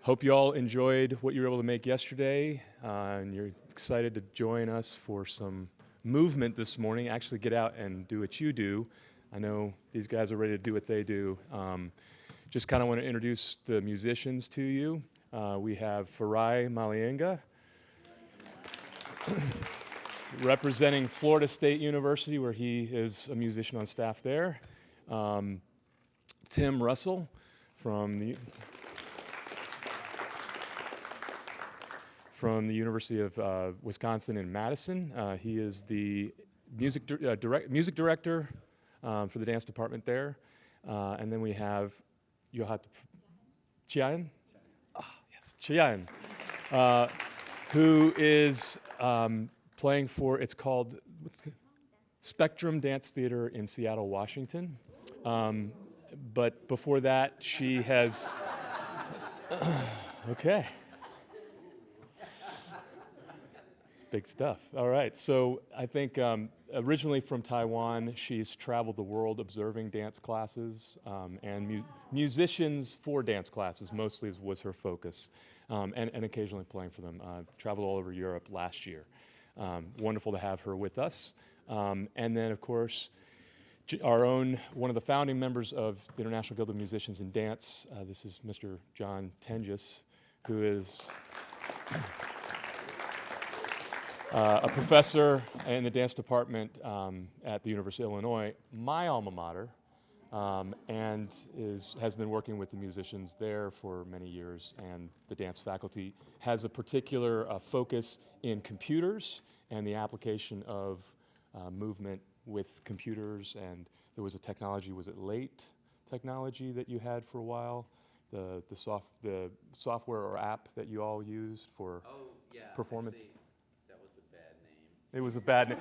Hope you all enjoyed what you were able to make yesterday, and you're excited to join us for some movement this morning. Actually get out and do what you do. I know these guys are ready to do what they do. Just kind of want to introduce the musicians to you. We have Farai Malienga, representing Florida State University, where he is a musician on staff there. Tim Russell from the University of Wisconsin in Madison. He is the music director for the dance department there. And then we have Chian, Chian, who is playing for, it's called Spectrum Dance Theater in Seattle, Washington. But before that, she has, okay. Big stuff. All right. So I think originally from Taiwan, she's traveled the world observing dance classes and musicians for dance classes, mostly was her focus, and occasionally playing for them. Traveled all over Europe last year. Wonderful to have her with us. And then, of course, our own, one of the founding members of the International Guild of Musicians in Dance. This is Mr. John Tenjus, who is a professor in the dance department at the University of Illinois, my alma mater, and has been working with the musicians there for many years. And the dance faculty has a particular focus in computers and the application of movement with computers. And there was a technology, was it late technology that you had for a while? The software or app that you all used for performance? Actually, that was a bad name. It was a bad name.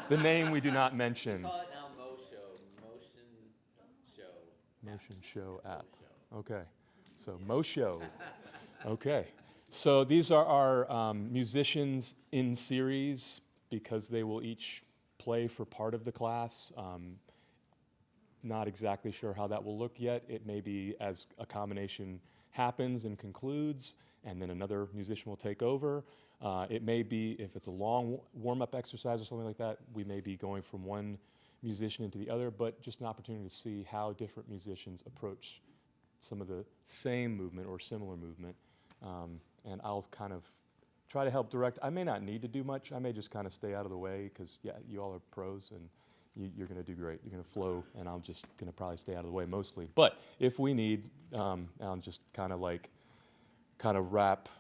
The name we do not mention. We call it now Motion Show app. Okay, so Moshow. Okay, so these are our musicians in series because they will each play for part of the class. Not exactly sure how that will look yet. It may be as a combination happens and concludes, and then another musician will take over. It may be, if it's a long warm-up exercise or something like that, we may be going from one musician into the other, but just an opportunity to see how different musicians approach some of the same movement or similar movement. And I'll kind of try to help direct. I may not need to do much. I may just kind of stay out of the way because, yeah, you all are pros and you're going to do great. You're going to flow, and I'm just going to probably stay out of the way mostly. But if we need, I'll just kind of wrap.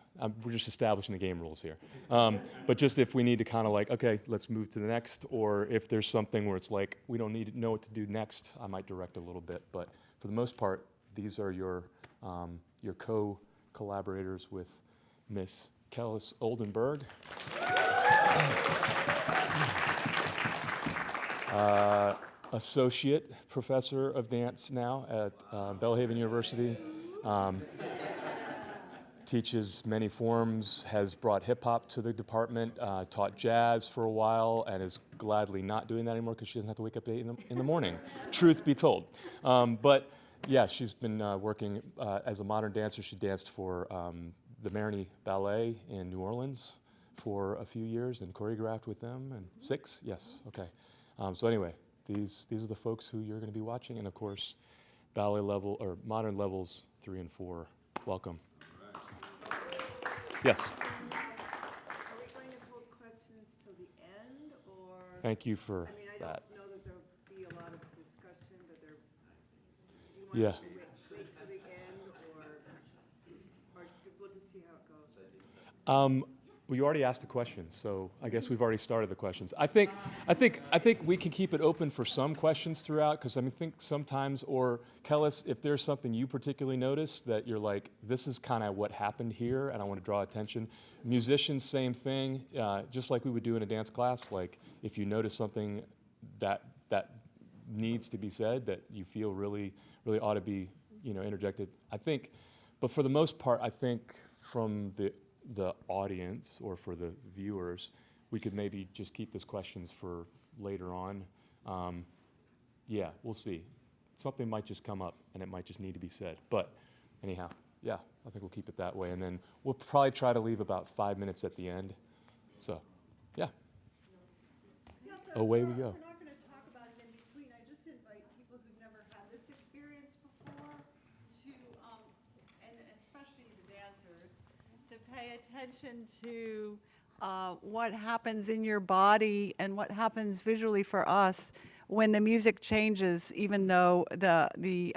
We're just establishing the game rules here. But just if we need to kind of like, okay, let's move to the next, or if there's something where it's like we don't need to know what to do next, I might direct a little bit. But for the most part, these are your co-collaborators with Miss Kellis Oldenburg. Associate professor of dance now at Belhaven University. Teaches many forms, has brought hip-hop to the department, taught jazz for a while, and is gladly not doing that anymore because she doesn't have to wake up at 8 in the morning, truth be told. But yeah, she's been working as a modern dancer. She danced for the Marigny Ballet in New Orleans for a few years and choreographed with them. And 6? Yes, okay. So anyway, these are the folks who you're going to be watching, and of course, ballet level or modern levels 3 and 4. Welcome. Yes. Are we going to hold questions till the end, or? Thank you for I that. don't know that there'll be a lot of discussion, but do you want Yeah. to wait till the end, or we'll just see how it goes? Well, you already asked a question, so I guess we've already started the questions. I think we can keep it open for some questions throughout, because I think sometimes, or Kellis, if there's something you particularly notice that you're like, this is kind of what happened here, and I want to draw attention. Musicians, same thing, just like we would do in a dance class. Like if you notice something that needs to be said, that you feel really ought to be interjected. I think, but for the most part, I think from the audience or for the viewers, we could maybe just keep these questions for later on. Yeah, we'll see. Something might just come up and it might just need to be said. But anyhow, Yeah, I think we'll keep it that way. And then we'll probably try to leave about 5 minutes at the end. So, yeah. Yeah, so Away we go. We're not going to talk about it in between. I just invite people who've never had this experience before to, and especially the dancers, to pay attention to what happens in your body and what happens visually for us when the music changes, even though the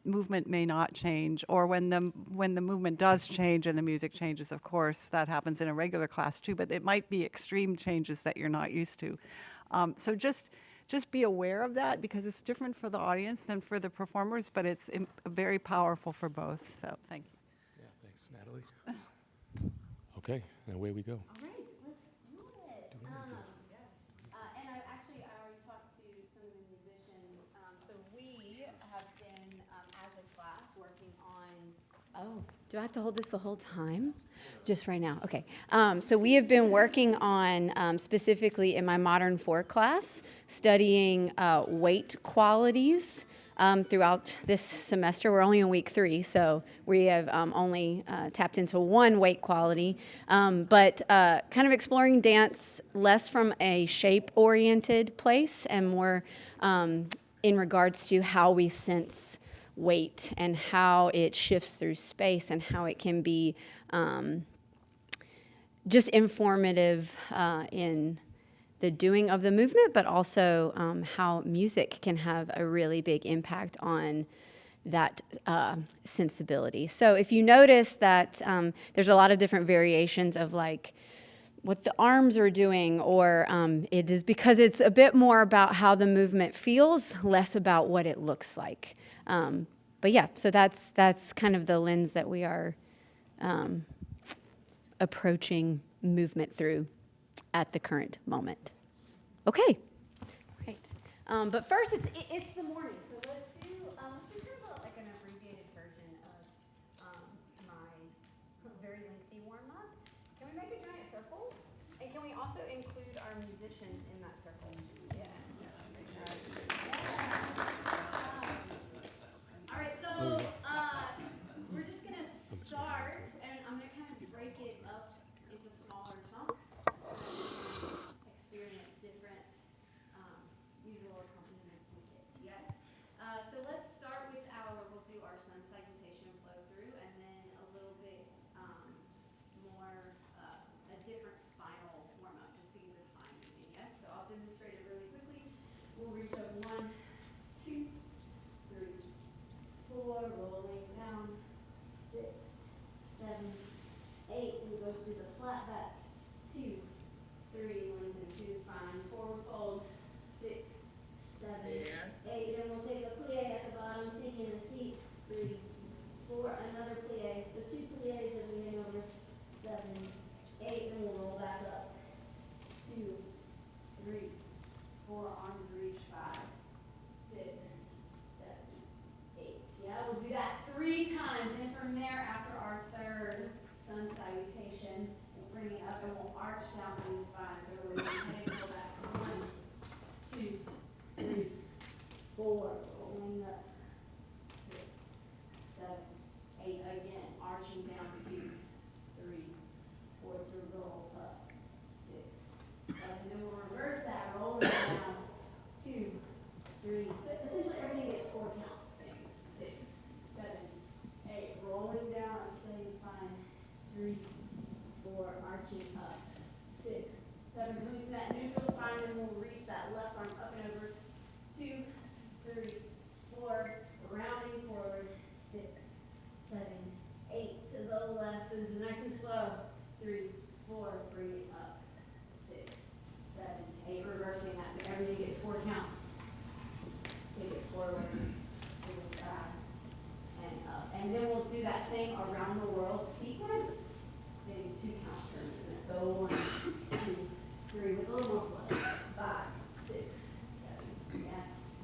movement may not change, or when the movement does change and the music changes. Of course, that happens in a regular class too, but it might be extreme changes that you're not used to. So just be aware of that, because it's different for the audience than for the performers, but it's very powerful for both. So thank you. Yeah, thanks, Natalie. Okay, and away we go. All right, let's do it. And I already talked to some of the musicians. So we have been, as a class, working on. Oh, do I have to hold this the whole time? Just right now, okay. So we have been working on, specifically in my Modern 4 class, studying weight qualities. Throughout this semester. We're only in week 3, so we have only tapped into one weight quality, but kind of exploring dance less from a shape-oriented place and more in regards to how we sense weight and how it shifts through space and how it can be just informative in the doing of the movement, but also how music can have a really big impact on that sensibility. So if you notice that there's a lot of different variations of like what the arms are doing, or it is because it's a bit more about how the movement feels, less about what it looks like. But yeah, so that's kind of the lens that we are approaching movement through at the current moment. Okay, great. But first, it's the morning, so let's do kind of like an abbreviated version of my very lengthy warm-up. Can we make a giant circle? And can we also include our musicians in that circle? Yeah. All right, so we're just going to start, and I'm going to kind of break it up into smaller chunks. Experience different musical accompaniment with it. Yes. So let's start with we'll do our sun salutation flow through, and then a little bit more, a different spinal warm up, just to get the spine moving. Yes. So I'll demonstrate it really quickly. We'll reach up 1, 2, 3, 4, rolling down, 6, 7, 8. We go through the flat back, 2, 3, lengthen through the spine, forward fold, 6, 7, 8. Then we'll take a plie at the bottom, sink in the seat, 3, 4, another plie. So 2 plies as we hang over, 7, 8. Then we'll roll back up, 2, 3, 4, arms reach, 5, 6, 7, 8. Yeah, we'll do that 3 times. And from there, after our third sun salutation, we'll bring it up and we'll arch down through the spine. So we're going to go back. 1, 2, 3, 4. Rolling up. 6, 7, 8. Again, arching down. 2, 3, 4 to roll up. 6, 7. Then we'll reverse that. Rolling down. 2, 3. So essentially everything gets 4 counts. 6, 7, 8. Rolling down. Staying spine. 3, 4. Arching up. 6, 7. Coming to that neutral spine, and we'll reach that left arm up and over. 2, 3, 4. Rounding forward. 6, 7, 8. To the left. So this is nice and slow. 3, 4. Bring it up. 6, 7, 8. Reversing that, so everything gets 4 counts. Take it forward to the side and up. And then we'll do that same around the world sequence. Maybe 2 counts per minute. So 1, 2, 3 with a little more flow. 5, 6, 7. Yeah.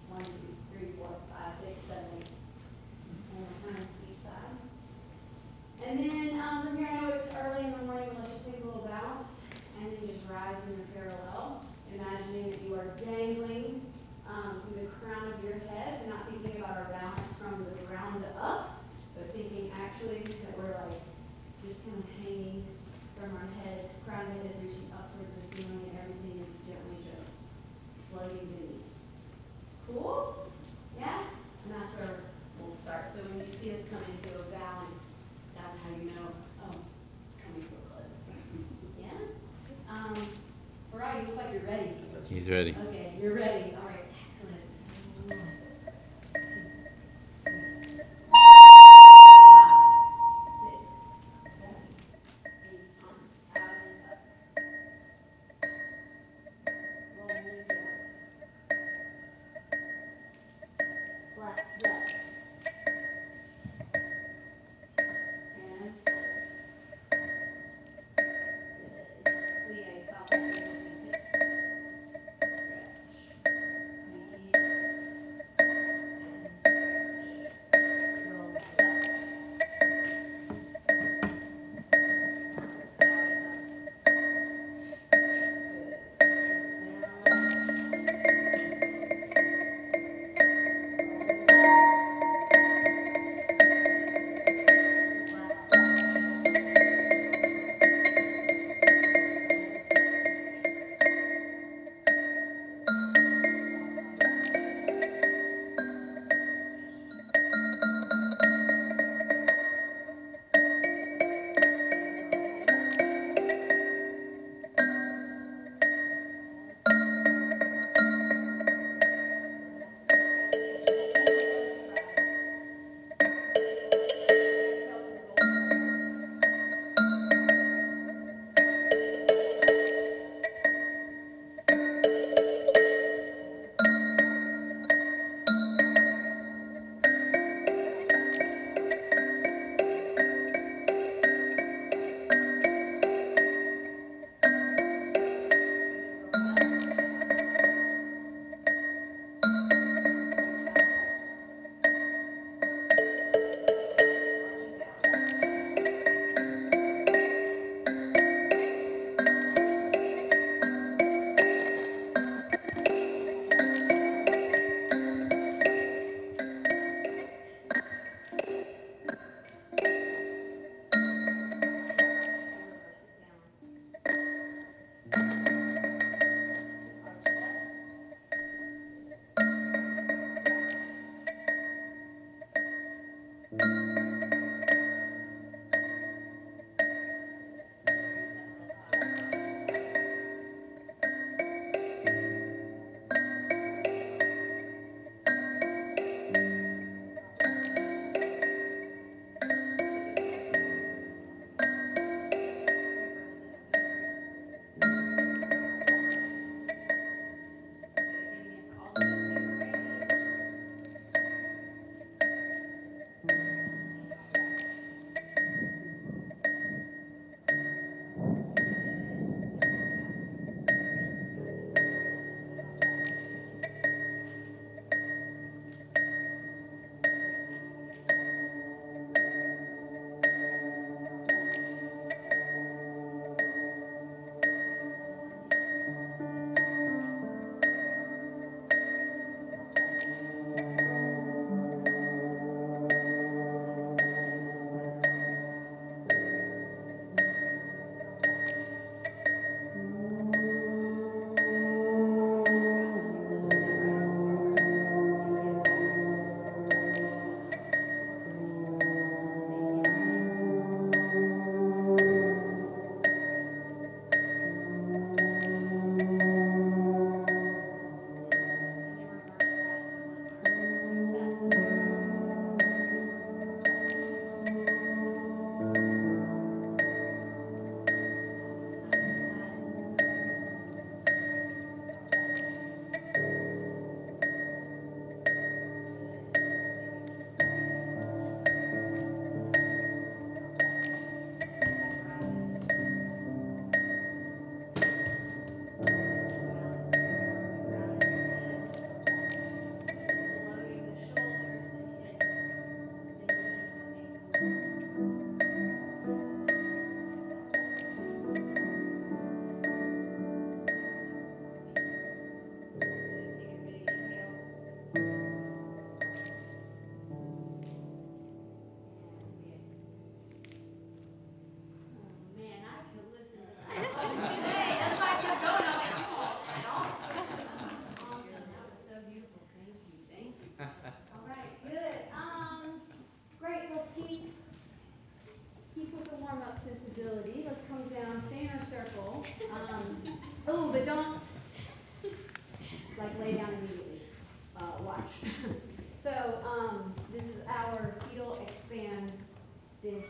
1, 2, 3, 4, 5, 6, 7, 8. And we'll turn each side. And then from here, I know it's early in the morning, but let's just take a little bounce and then just rise in the parallel. Imagining that you are dangling from the crown of your head, so not thinking about our balance from the ground up, but thinking actually hanging from our head, crown of the head is reaching up towards the ceiling, and everything is gently just floating beneath. Cool? Yeah? And that's where we'll start. So when you see us come into a balance, that's how you know, oh, it's coming to a close. Yeah? Mariah, you look like you're ready. He's ready. Okay, you're ready. All right, excellent. 1, 2, 5, 6, 7, 8, arms out and up. Roll, move down. Flat, left. Good. Plie, soft, stretch.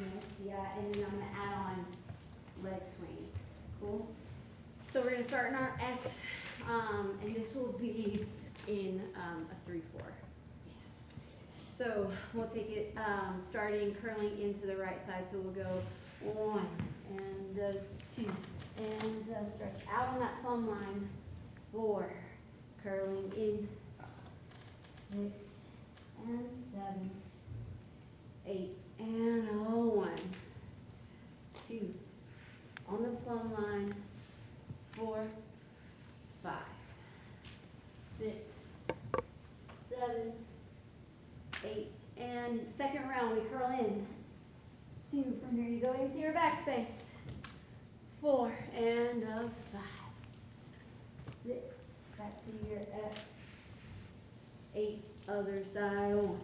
business, yeah, and then I'm gonna add on leg swings, cool? So we're gonna start in our X, and this will be in a 3-4. So we'll take it, starting curling into the right side, so we'll go 1 and 2, and stretch out on that plumb line, 4, curling in, 6, and 7, 8, and 1, 2, on the plumb line, 4, 5, 6, 7, 8, and second round, we curl in, 2, from here you go into your backspace, 4, and 5, 6, back to your X, 8, other side, 1,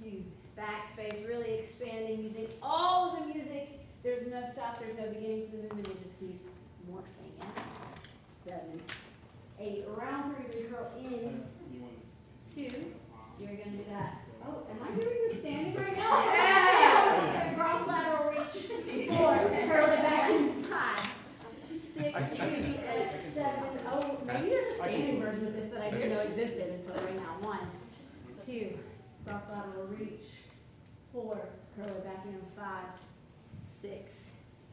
2, backspace, really expanding, using all of the music. There's no stop, there's no beginning to the movement, it just keeps morphing, yes? 7, 8, around 3, we curl in, 2, you're gonna do that. Oh, am I doing this standing right now? Yeah! Cross lateral reach, 4, curl it back in, 5, 6, 7, oh, maybe there's a standing version of this that I didn't know existed until right now. 1, 2, cross lateral reach, 4, curl it back in, 5, 6,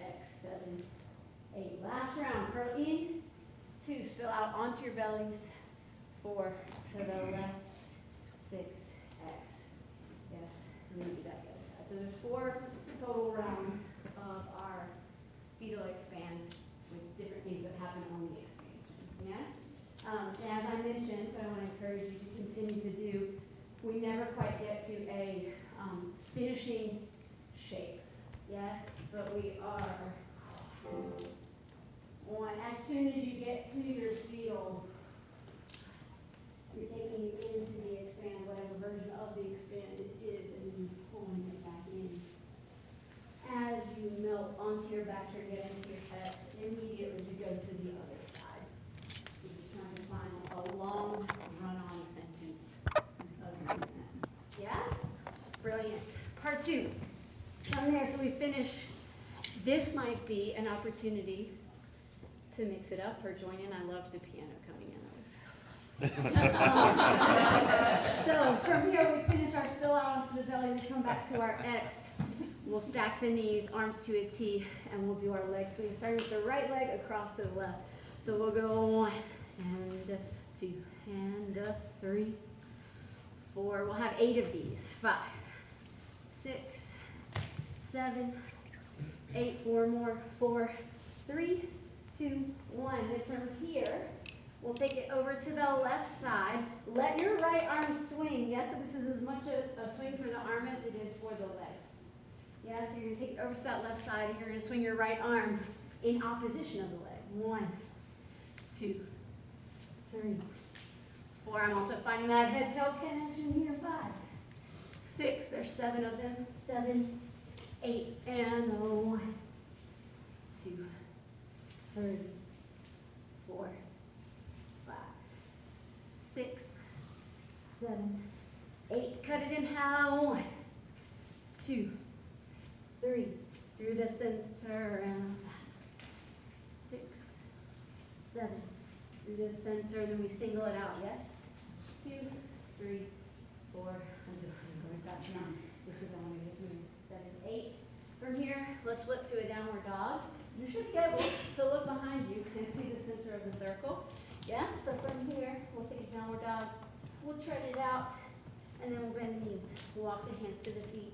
X, 7, 8. Last round, curl in, 2, spill out onto your bellies, 4, to the left, 6, X. Yes, and then do that the other side. So there's 4 total rounds of our fetal expand with different things that happen on the expansion. Yeah? And as I mentioned, but I want to encourage you to continue to do, we never quite get to a finishing shape. Yeah? But we are on, as soon as you get to your fetal, you're taking it into the expand, whatever version of the expand it is, and then pulling it back in. As you melt onto your back, you're getting into your chest, immediately to go to the other side. You're just trying to find a long run-on sentence of doing that. Yeah? Brilliant. Part 2. From there, so we finish. This might be an opportunity to mix it up or join in. I loved the piano coming in. So from here, we finish our spill out onto the belly. We come back to our X. We'll stack the knees, arms to a T, and we'll do our leg swing, starting with the right leg across to the left. So we'll go 1 and 2 and 3, 4. We'll have 8 of these. 5, 6, 7, 8. 4 more. 4, 3, 2, 1. Then from here, we'll take it over to the left side. Let your right arm swing. Yes, so this is as much a swing for the arm as it is for the leg. Yeah, so you're going to take it over to that left side, and you're going to swing your right arm in opposition of the leg. 1, 2, 3, 4. I'm also finding that head-tail connection here. 5, 6. There's 7 of them. 7, 8, and 1, 2, 3, 4, 5, 6, 7, 8. Cut it in half. 1, 2, 3. Through the center and 6, 7. Through the center, then we single it out. Yes. 2, 3, 4. I'm going back now. This is only 7, 8. From here, let's flip to a downward dog. You should be able to look behind you and see the center of the circle. Yeah? So from here, we'll take a downward dog. We'll tread it out, and then we'll bend the knees. We'll walk the hands to the feet.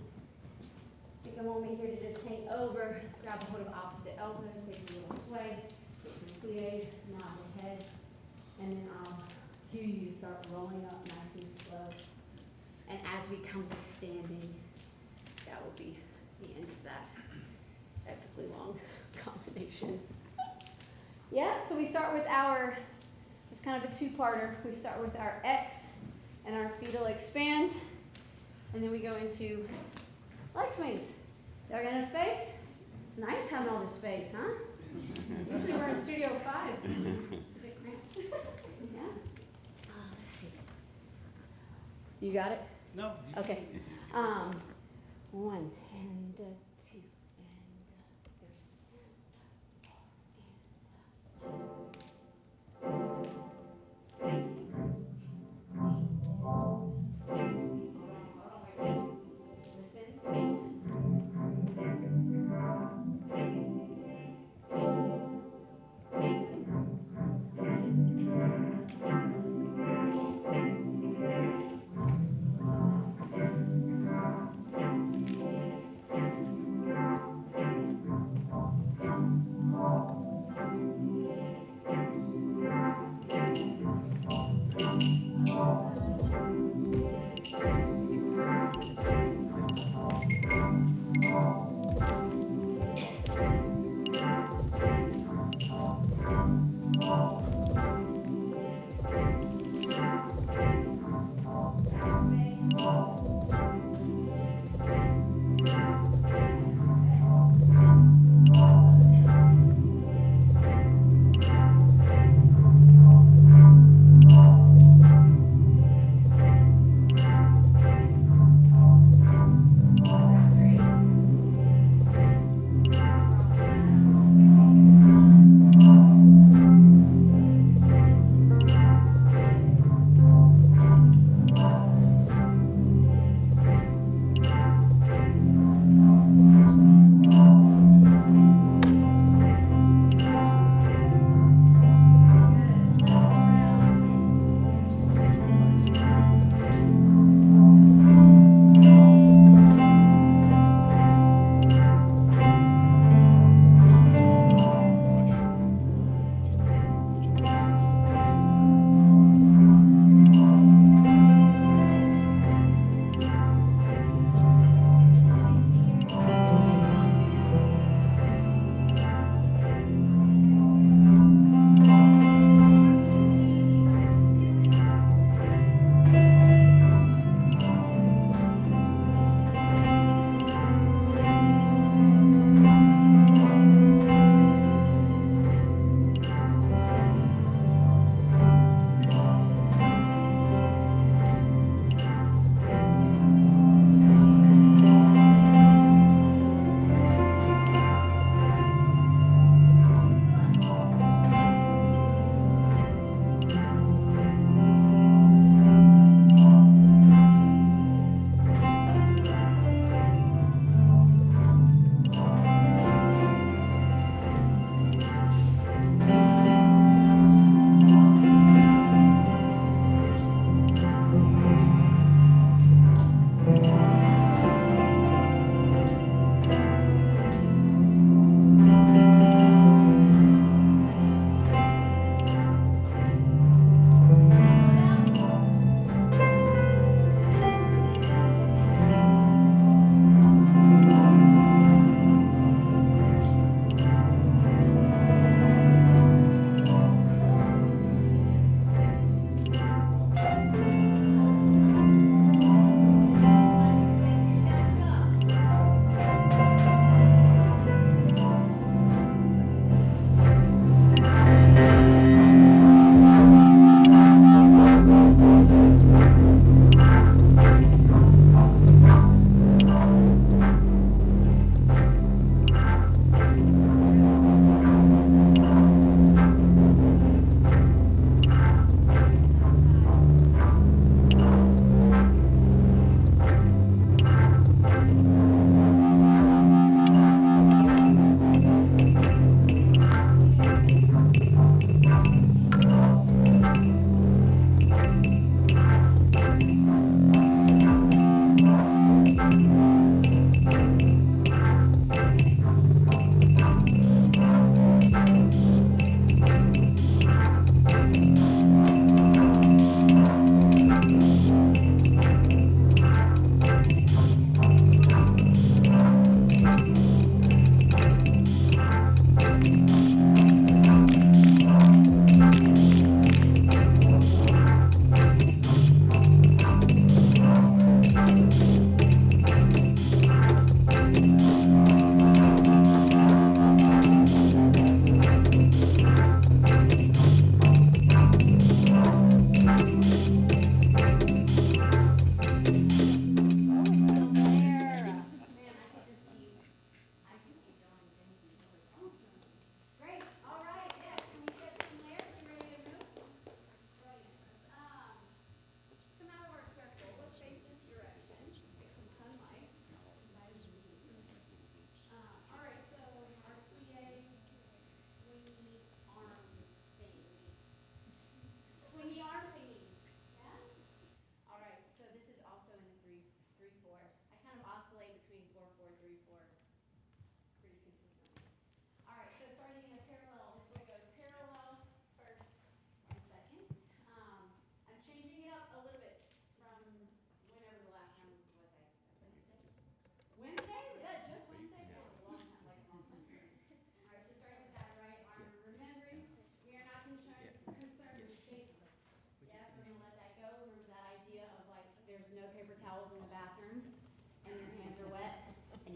Take a moment here to just hang over, grab a hold of opposite elbows, take a little sway, take some plies, nod the head, and then I'll cue you to start rolling up nice and slow. And as we come to standing, that will be the end of that epically long combination. Yeah, so we start with our, just kind of a two-parter. We start with our X and our fetal expand, and then we go into leg swings. Y'all got enough space? It's nice having all this space, huh? Usually we're in Studio 5. It's a bit cramped. Yeah? Let's see. You got it? No. Okay. 1 and 2 and 3 and 4.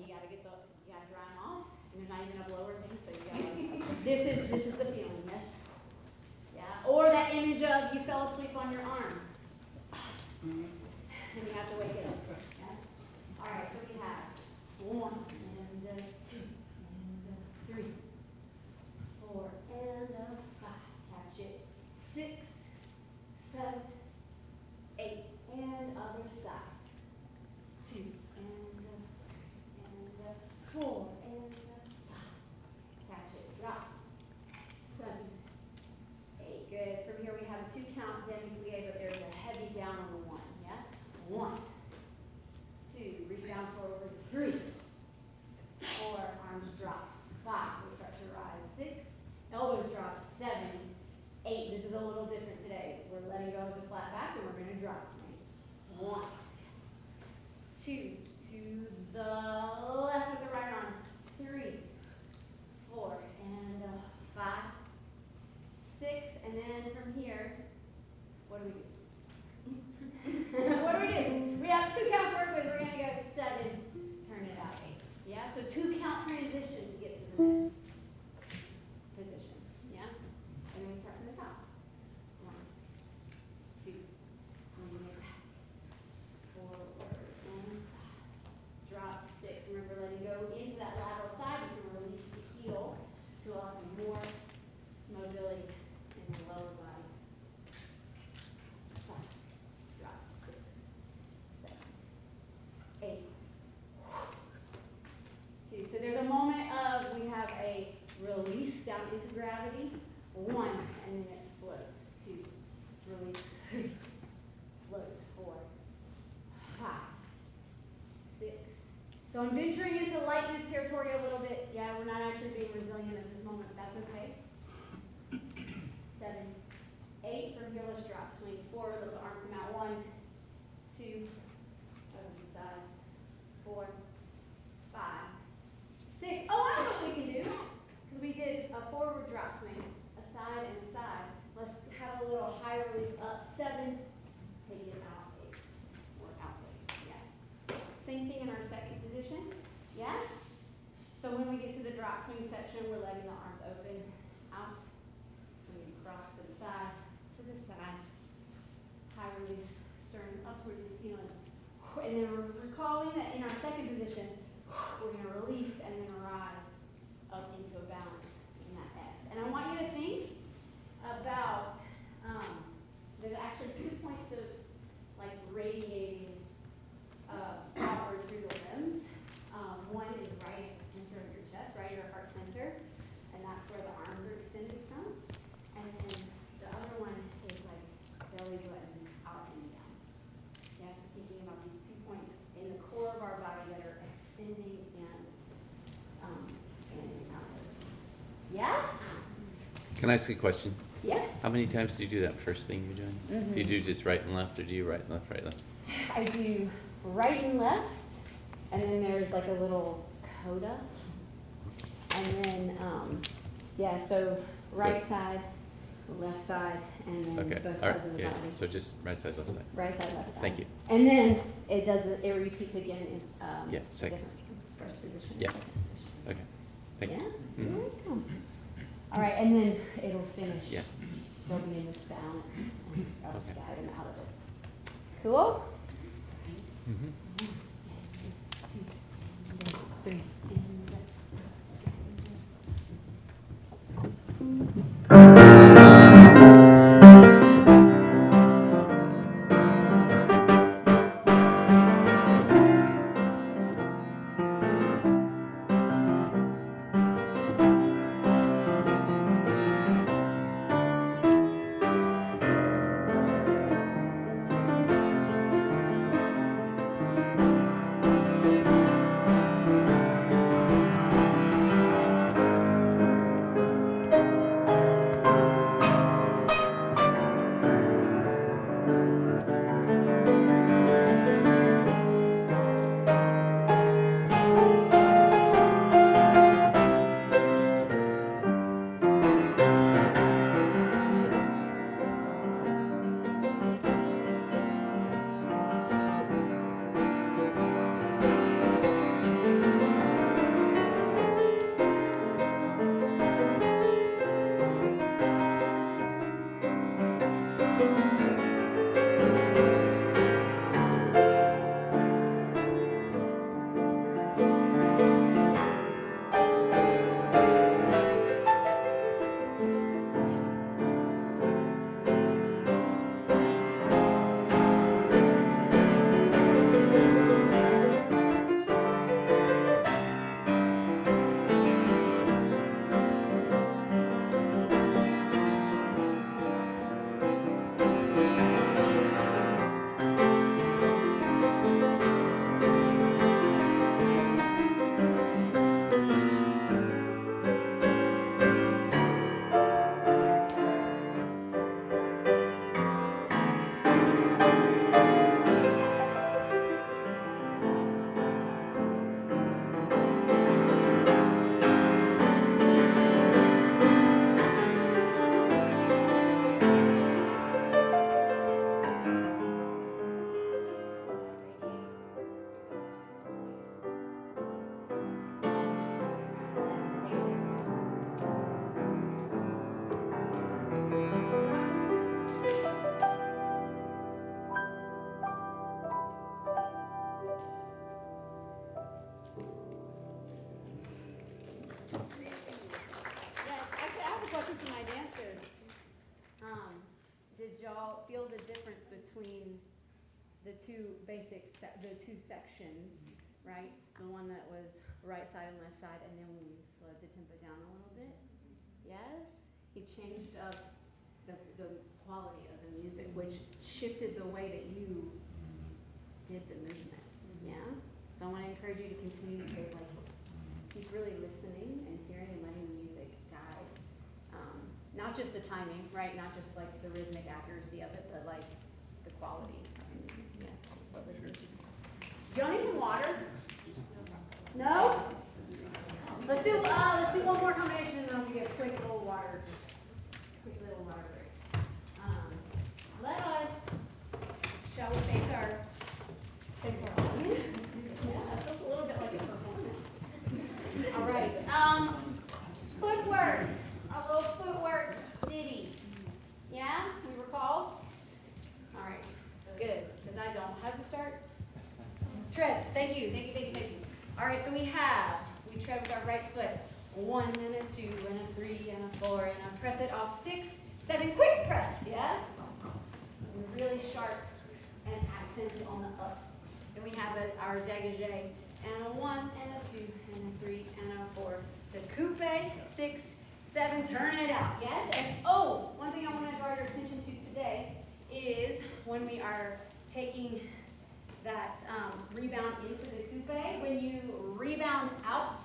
you gotta you gotta dry them off, and there's not even a blower thing, so you gotta, this is the feeling, yes? Yeah, or that image of you fell asleep on your arm. And you have to wake it up, yeah? All right, so we have 1, and 2, and 3, 4, and 5, catch it, 6, 7, 8, and other side, 2, and 4, and 5, catch it, drop, 7, 8, good. From here we have a 2 count demi-plie, but there's a heavy down on the 1, yeah? 1, 2, reach down forward, 3, 4, arms drop, 5, we start to rise, 6, elbows drop, 7, 8, this is a little different today. We're letting go of the flat back and we're going to drop swing. 1, 2, to the left with the right arm, 3, 4, and 5, 6, and then from here, what do we do? What do we do? We have 2 counts to work with. We're going to go 7, turn it out 8. Yeah, so 2 count transition to get to the next position. Yeah, and we start from the top. 1, 2, swing it back, forward, and 5, drop 6. Remember, letting go into that lateral side. You can release the heel to allow for more mobility in the lower body. 5, drop 6, 7, 8, 2. So there's a moment of, we have a release down into gravity, 1, and then it floats, 2, release, 3, floats, 4, 5, 6. So I'm venturing into lightness territory a little bit. Yeah, we're not actually being resilient at this moment, but that's okay. 7, 8, from here let's drop, swing forward, let the arms come out, 1, 2, over to the side, 4, 5, 6. Oh, I know what we can do, because we did a forward drop swing, a side and a side. Let's have a little high release up, 7, take it out, 8, or out 8, yeah. Same thing in our second position, yeah? So when we get to the drop swing section, we're letting the arms open, out, swing across to the side, high release, sternum up towards the ceiling. And then we're recalling that in our second position, we're going to release and then rise up into a balance in that X. And I want you to think about, there's actually 2 points of like radiating outward through the limbs. One is right at the center of your chest, right at your heart center, and that's where the arms are extended from. And then the other one is like belly button out and down. Yeah, so thinking about these 2 points in the core of our body that are extending and expanding outward. Yes? Can I ask you a question? Yeah. How many times do you do that first thing you're doing? Do you do just right and left, or do you right and left, right, left? I do right and left, and then there's like a little coda. And then, yeah, so right side, left side, and then Okay, both all right, sides of the yeah, body. so just right side, left side. Right side, left side. Thank you. And then it does, it repeats again in, Yeah, second. First position. Yeah. Okay, thank Yeah, you. you're welcome. All right, and then it'll finish. Yeah. They'll be in this balance, and I'll just Okay. guide them out of it. Cool? Mhm. 2, 3, did y'all feel the difference between the two sections, right? The one that was right side and left side, and then when we slowed the tempo down a little bit? Yes? He changed up the quality of the music, which shifted the way that you did the movement, yeah? So I want to encourage you to continue to keep really listening and hearing and letting the music guide. Not just the timing, right? Not just like the rhythmic accuracy of it, but like the quality. Yeah. Do y'all need some water? No? Let's do one more combination and then I'll give you a quick little water break. Let us, shall we face our audience? Yeah, that feels a little bit like a performance. All right. Footwork. A little footwork ditty. Yeah? We recall? All right. Good. Because I don't. How's it start? Tread. Thank you. All right, so we tread with our right foot. 1 and a 2 and a 3 and a 4 and a press it off. 6, 7, quick press, yeah? And really sharp and accented on the up. Then we have our dégagé and a 1 and a 2 and a 3 and a 4. So coupe, 6, 7, turn it out, yes? And one thing I want to draw your attention to today is when we are taking that rebound into the coupe, when you rebound out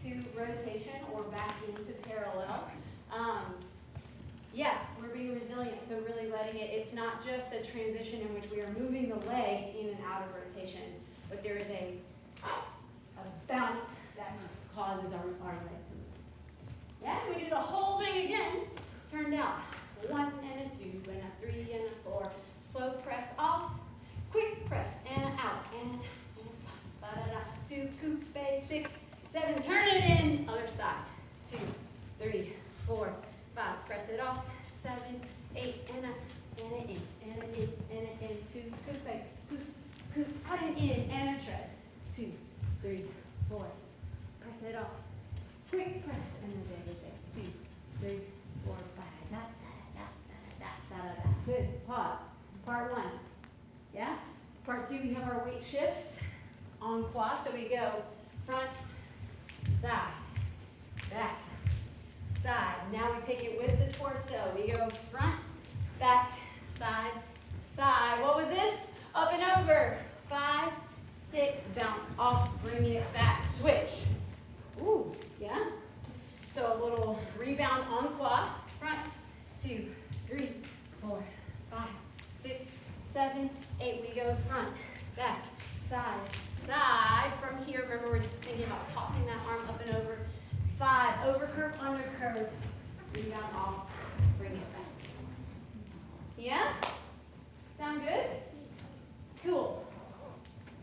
to rotation or back into parallel, we're being resilient, so really letting it's not just a transition in which we are moving the leg in and out of rotation, but there is a bounce that causes our leg to move. Yeah, so we do the whole thing again, turn down. 1 and a 2 and a 3 and a 4, slow press off, quick press and out, and ba-da-da, 2, coupe, 6, 7, turn it in, other side, 2, 3, 4, 5, press it off, 7, 8, and an in, and an in, and an in, 2, coupe, out and in, and a tread, 2, 3, 4, press it off, quick press, and the dégagé, 2, 3, 4, 5, da-da-da. Good, pause. Part 1, yeah? Part 2, we have our weight shifts en croix, so we go front, side, back, side. Now we take it with the torso. We go front, back, side, side. What was this? Up and over. 5, 6, bounce off, bring it back, switch. Ooh, yeah? So a little rebound en croix, front, 2, 3, 4, 5, 6, 7, 8. We go front, back, side, side. From here, remember we're thinking about tossing that arm up and over. 5, over curve, under curve. Rebound off, bring it back. Yeah? Sound good? Cool.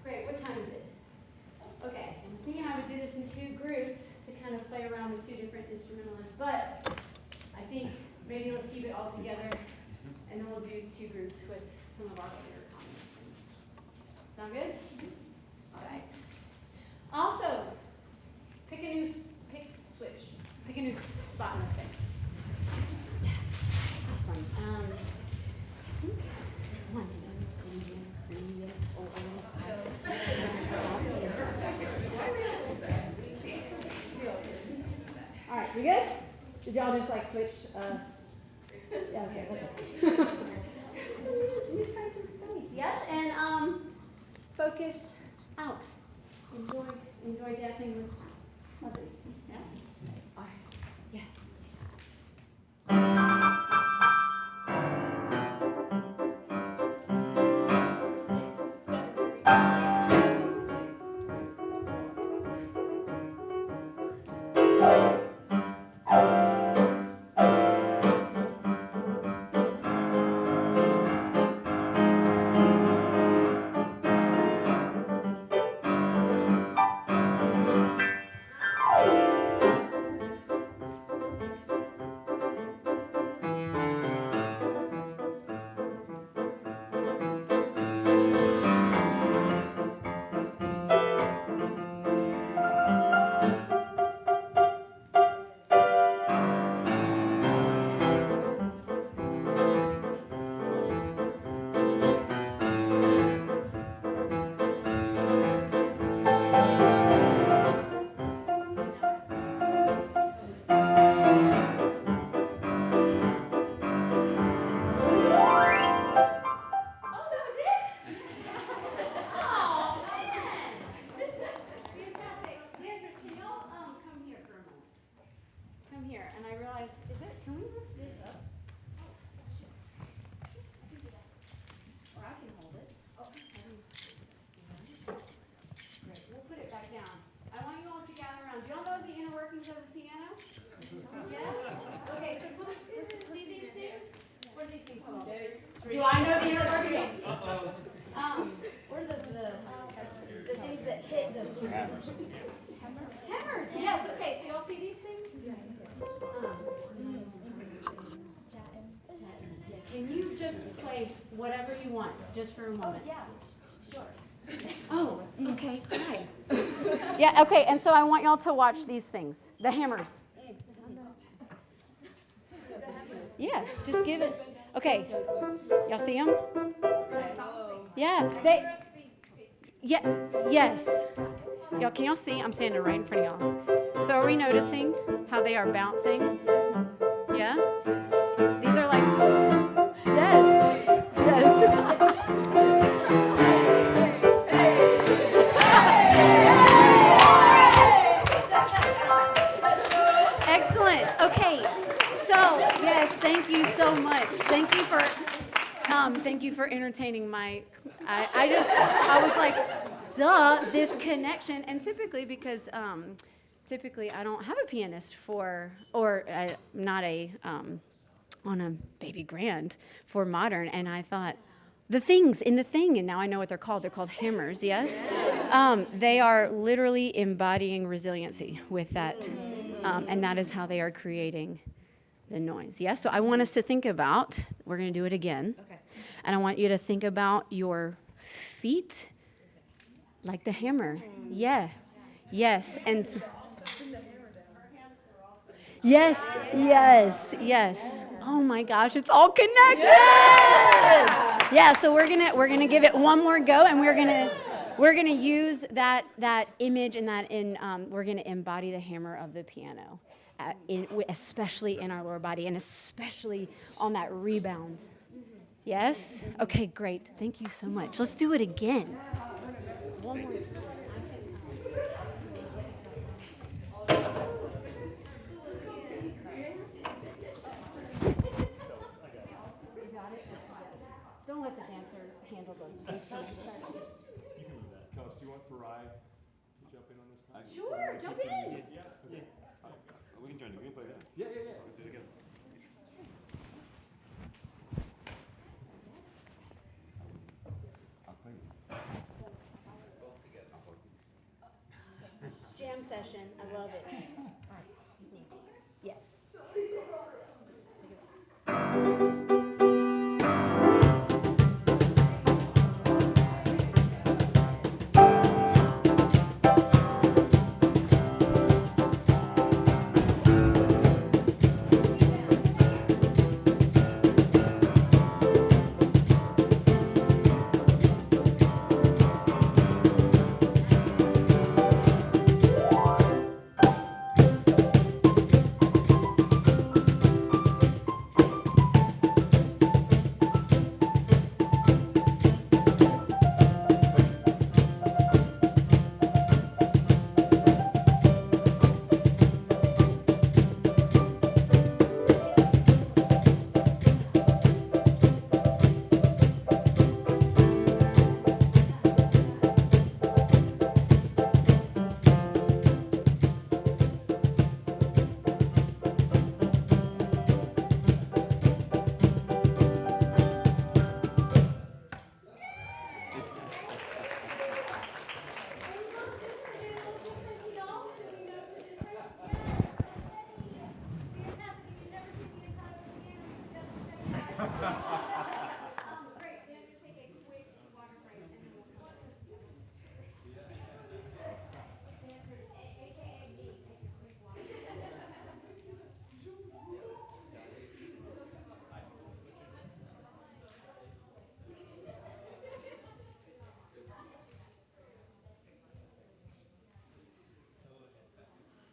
Great, what time is it? Okay, I was thinking I would do this in 2 groups to kind of play around with 2 different instrumentalists, but I think maybe let's keep it all together and then we'll do 2 groups with some of our later combinations. Sound good? All right. Also, pick a new spot in the space. Yes. Awesome. I think 1, 2, 3, 4, 5. All right, we good? Did y'all just like switch? Yeah, okay, that's okay. Yes, and focus out. Enjoy dancing with others. Yeah? All right. Yeah. Hammers, yes, okay, so y'all see these things? Can you just play whatever you want, just for a moment? Yeah, sure. Oh, okay, hi. Yeah, okay, and so I want y'all to watch these things, the hammers. Yeah, just give it, okay. Y'all see them? Yeah, yes. Y'all, can y'all see? I'm standing right in front of y'all. So are we noticing how they are bouncing? Yeah? These are like, yes, Excellent. Okay. So, yes, thank you so much. Thank you for entertaining my, I was like, duh, this connection. And typically, because typically I don't have a pianist not on a baby grand for modern. And I thought, the things in the thing, and now I know what they're called. They're called hammers, yes? They are literally embodying resiliency with that. And that is how they are creating the noise. Yes? So I want us to think about, we're going to do it again. Okay. And I want you to think about your feet like the hammer. Yeah. Yes. And yes. Oh my gosh, it's all connected. Yeah, so we're gonna give it one more go, and we're gonna use that image and we're gonna embody the hammer of the piano, especially in our lower body and especially on that rebound. Yes? Okay, great. Thank you so much. Let's do it again. One more. Don't let the dancer handle the instrument. You can move that. Kels, do you want Farai to jump in on this? Sure, jump in. Yeah. We can join. We can play that. Yeah. Let's do it together. I'll play. Jam session. I love it. Yes.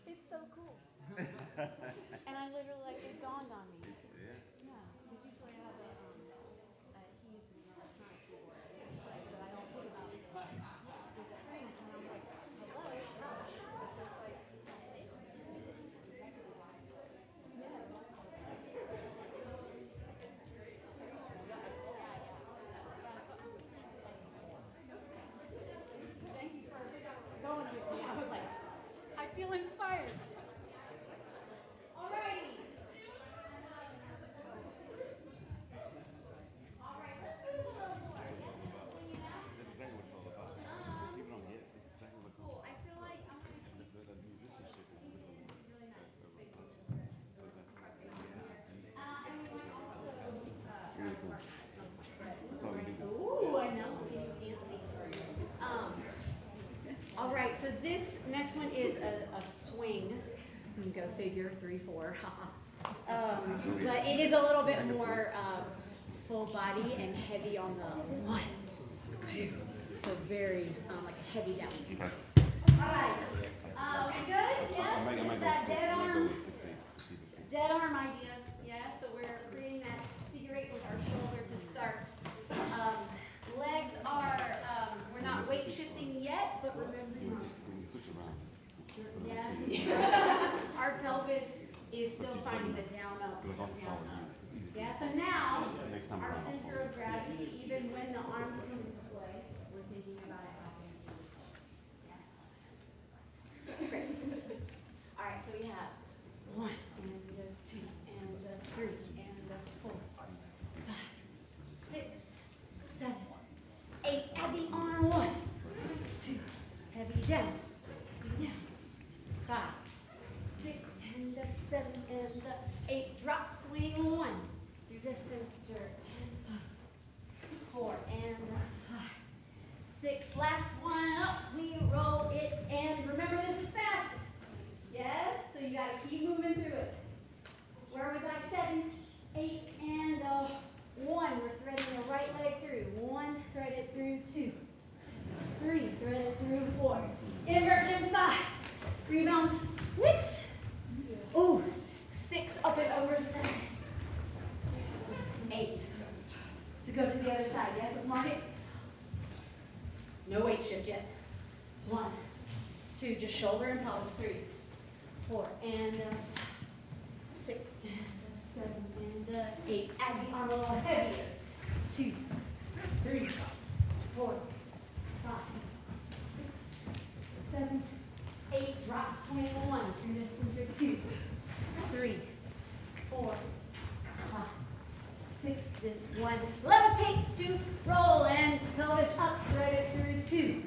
It's so cool. And I literally, like, it dawned on me. Yeah. Yeah, because usually I have a keys and electronic keyboard, but I don't think about the strings, and I was like, hello? It's just like, thank you for going with me. I was like, I feel inspired. Alrighty. That's why we do this. Ooh, I know. All right, so this next one is a swing. Go figure, 3, 4. But it is a little bit more full body and heavy on the 1, 2. So very like a heavy down. Okay. All right. We good? Yes? I might Is go that 6. dead I might go arm? with 6, 8. See if it fits. Dead arm idea, yeah, so we're creating that figure 8 with our shoulder to start. Legs are, we're not weight shifting yet, but remember, We can switch around. yeah. Our pelvis is still finding the down, up, Like, I'll down, follow up. you. It's easy. Yeah, so now, Next time our around, I'll center follow of gravity, even when the arms come into play, we're thinking about it happening. Yeah. Great. All right, so we have 1 and 2 and 3 and 4, 5, 6, 7, 8. Add the arm. 1, 2. Heavy down. Down. 5, 6 and 7 and 8. Drop swing 1 through the center and 4 and 5, 6. Last one up. We roll it and remember this is fast. Yes, so you gotta keep moving through it. Where was I? 7, 8, and 1. We're threading the right leg through. 1, thread it through 2. 3, thread it through 4. Invert in 5. Rebound 6. Ooh, 6 up and over 7. 8. To go to the other side. Yes, let's mark it. No weight shift yet. 1, 2, just shoulder and pelvis. 3, 4, and 6, and 7, and 8. Add the arm a little heavier. 2, 3, 4, 5, 6, 7, 8. Drop swing 1 through the center. 2, 3, 4, 5, 6. This one levitates to roll and pelvis up. Thread it through 2,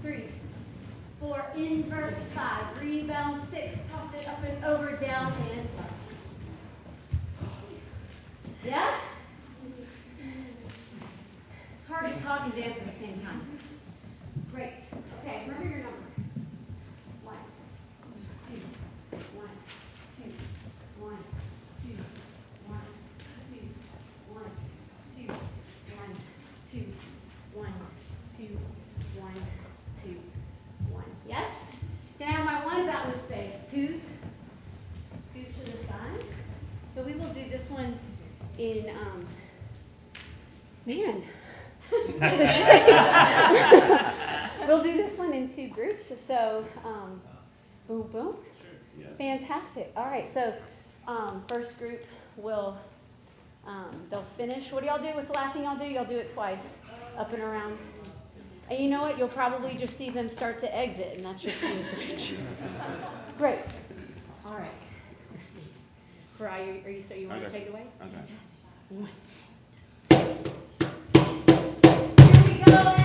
3, 4. Invert 5. Rebound 6. Toss it up and over, down and up. Yeah? It's hard to talk and dance at the same time. Great. Okay, remember your number. 1, 2, 1, 2, 1, 2, 1, 2, 1, 2, 1, 2, 1, 2, 1, 2, 1. Yes? Can I have my 1s out in space? 2s. Scoot to the side. So we will do this one in, man. We'll do this one in 2 groups. So, boom, boom. Yes. Fantastic. All right. So, first group will, they'll finish. What do y'all do? What's the last thing y'all do? Y'all do it twice, up and around. And you know what? You'll probably just see them start to exit, and that's your cue switch. Great. All right. Let's see. Farai, are you so you want I to got take you. it away? I got you. 1, 2. Here we go now.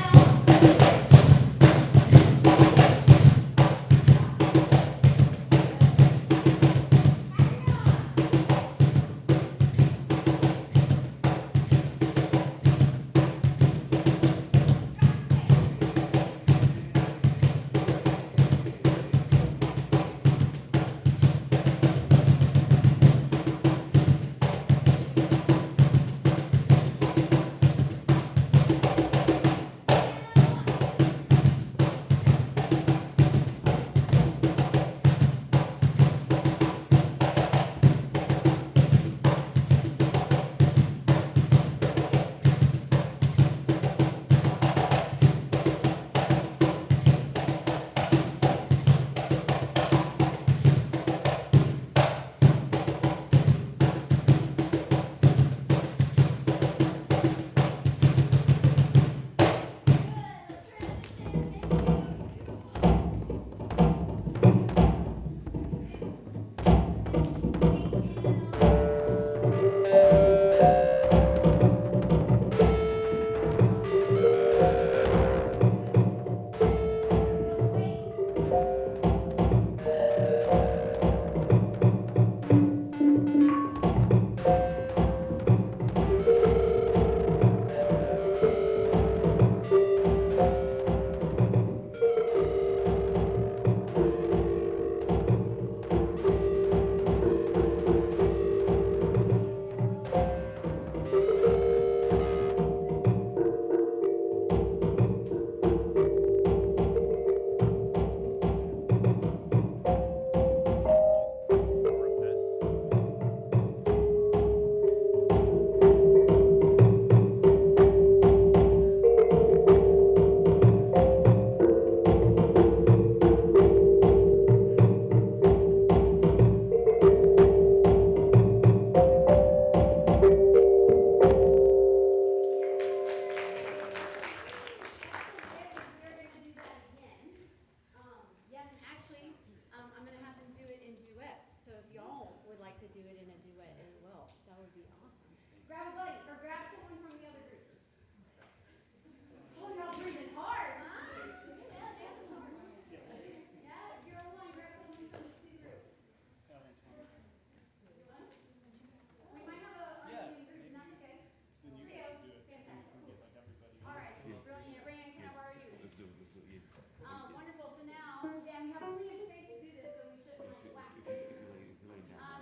Wonderful. So now, yeah, we have plenty of space to do this, so we shouldn't like whack.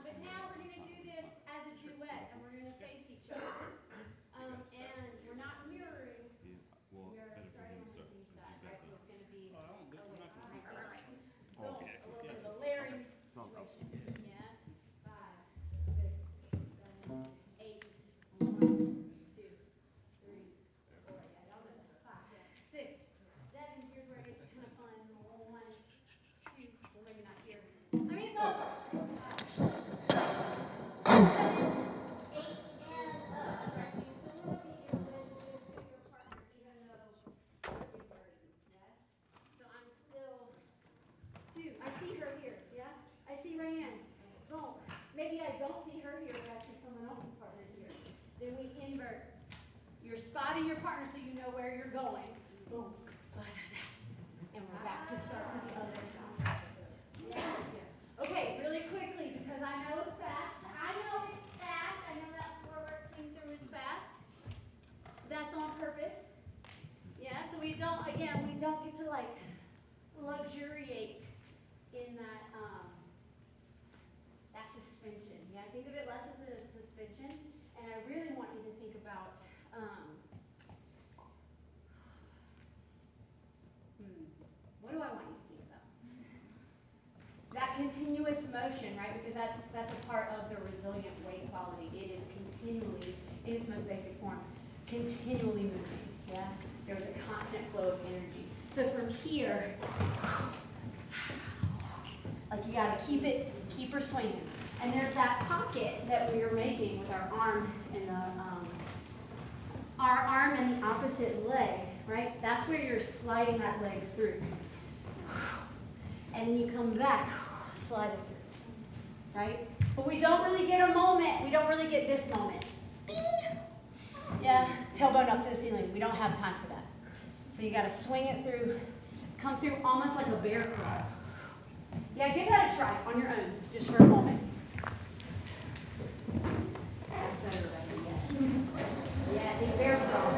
But now we're gonna do this as a duet, and we're gonna face each other. And we're not mirroring. Well, We are it's better for starting him on to the start. same side, right? So it's gonna be a little, right. Oh, Boom. okay, A excellent. little bit of a Excellent. layering Sounds good. situation. Yeah. 5, 6, 7, 8. 1, 2, 3, 4. Yeah, y'all know that. 5, 6, 7. Here's where it gets kind of fun. 1, 2. Well, maybe not here. I mean, it's over. 7, 8, and up. Right, so you still want to be in rhythm to your partner, even though you're inverting. Yes. So I'm still 2. I see her here. Yeah. I see Rayanne. Boom. Maybe I don't see her here, but I see someone else's partner here. Then we invert. You're spotting your partner so you know where you're going. Boom. And we're back to start to the other side. Yeah. Okay, really quickly, because I know it's fast. I know it's fast. I know that forward swing through is fast. That's on purpose. Yeah, so we don't get to like luxuriate in that that suspension. Yeah, think of it less as a suspension, and I really want you to think about what do I want you to think about? That continuous motion, right? Because that's a part of the resilient weight quality. It is continually, in its most basic form, continually moving. Yeah, there's a constant flow of energy. So from here, like you gotta keep her swinging. And there's that pocket that we are making with our arm and the opposite leg, right? That's where you're sliding that leg through. And then you come back, slide it through, right? But we don't really get a moment. We don't really get this moment. Bing! Yeah, tailbone up to the ceiling. We don't have time for that. So you gotta swing it through, come through almost like a bear crawl. Yeah, give that a try on your own, just for a moment. That's better, right? Yes. Yeah, the bear crawl.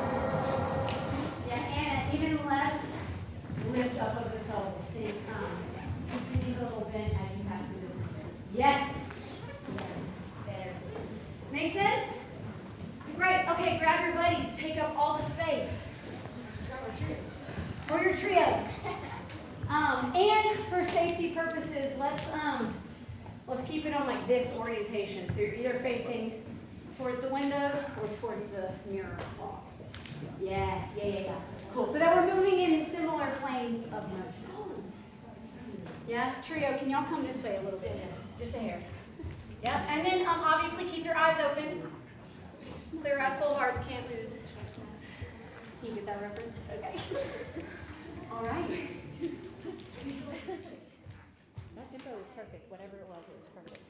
Yeah, and even less lift up of the pelvis. See, a little bend as you pass through this. Yes. Yes. Better. Make sense? Great. Okay, grab your buddy. Take up all the space. Or your trio. And for safety purposes, let's keep it on like this orientation. So you're either facing towards the window or towards the mirror wall. Yeah. Cool. So that we're moving in similar planes of motion. Yeah, trio, can y'all come this way a little bit? Just a hair. Yeah, and then obviously keep your eyes open. Clear eyes, full hearts, can't lose. Can you get that reference? Okay. All right. That tempo was perfect. Whatever it was perfect.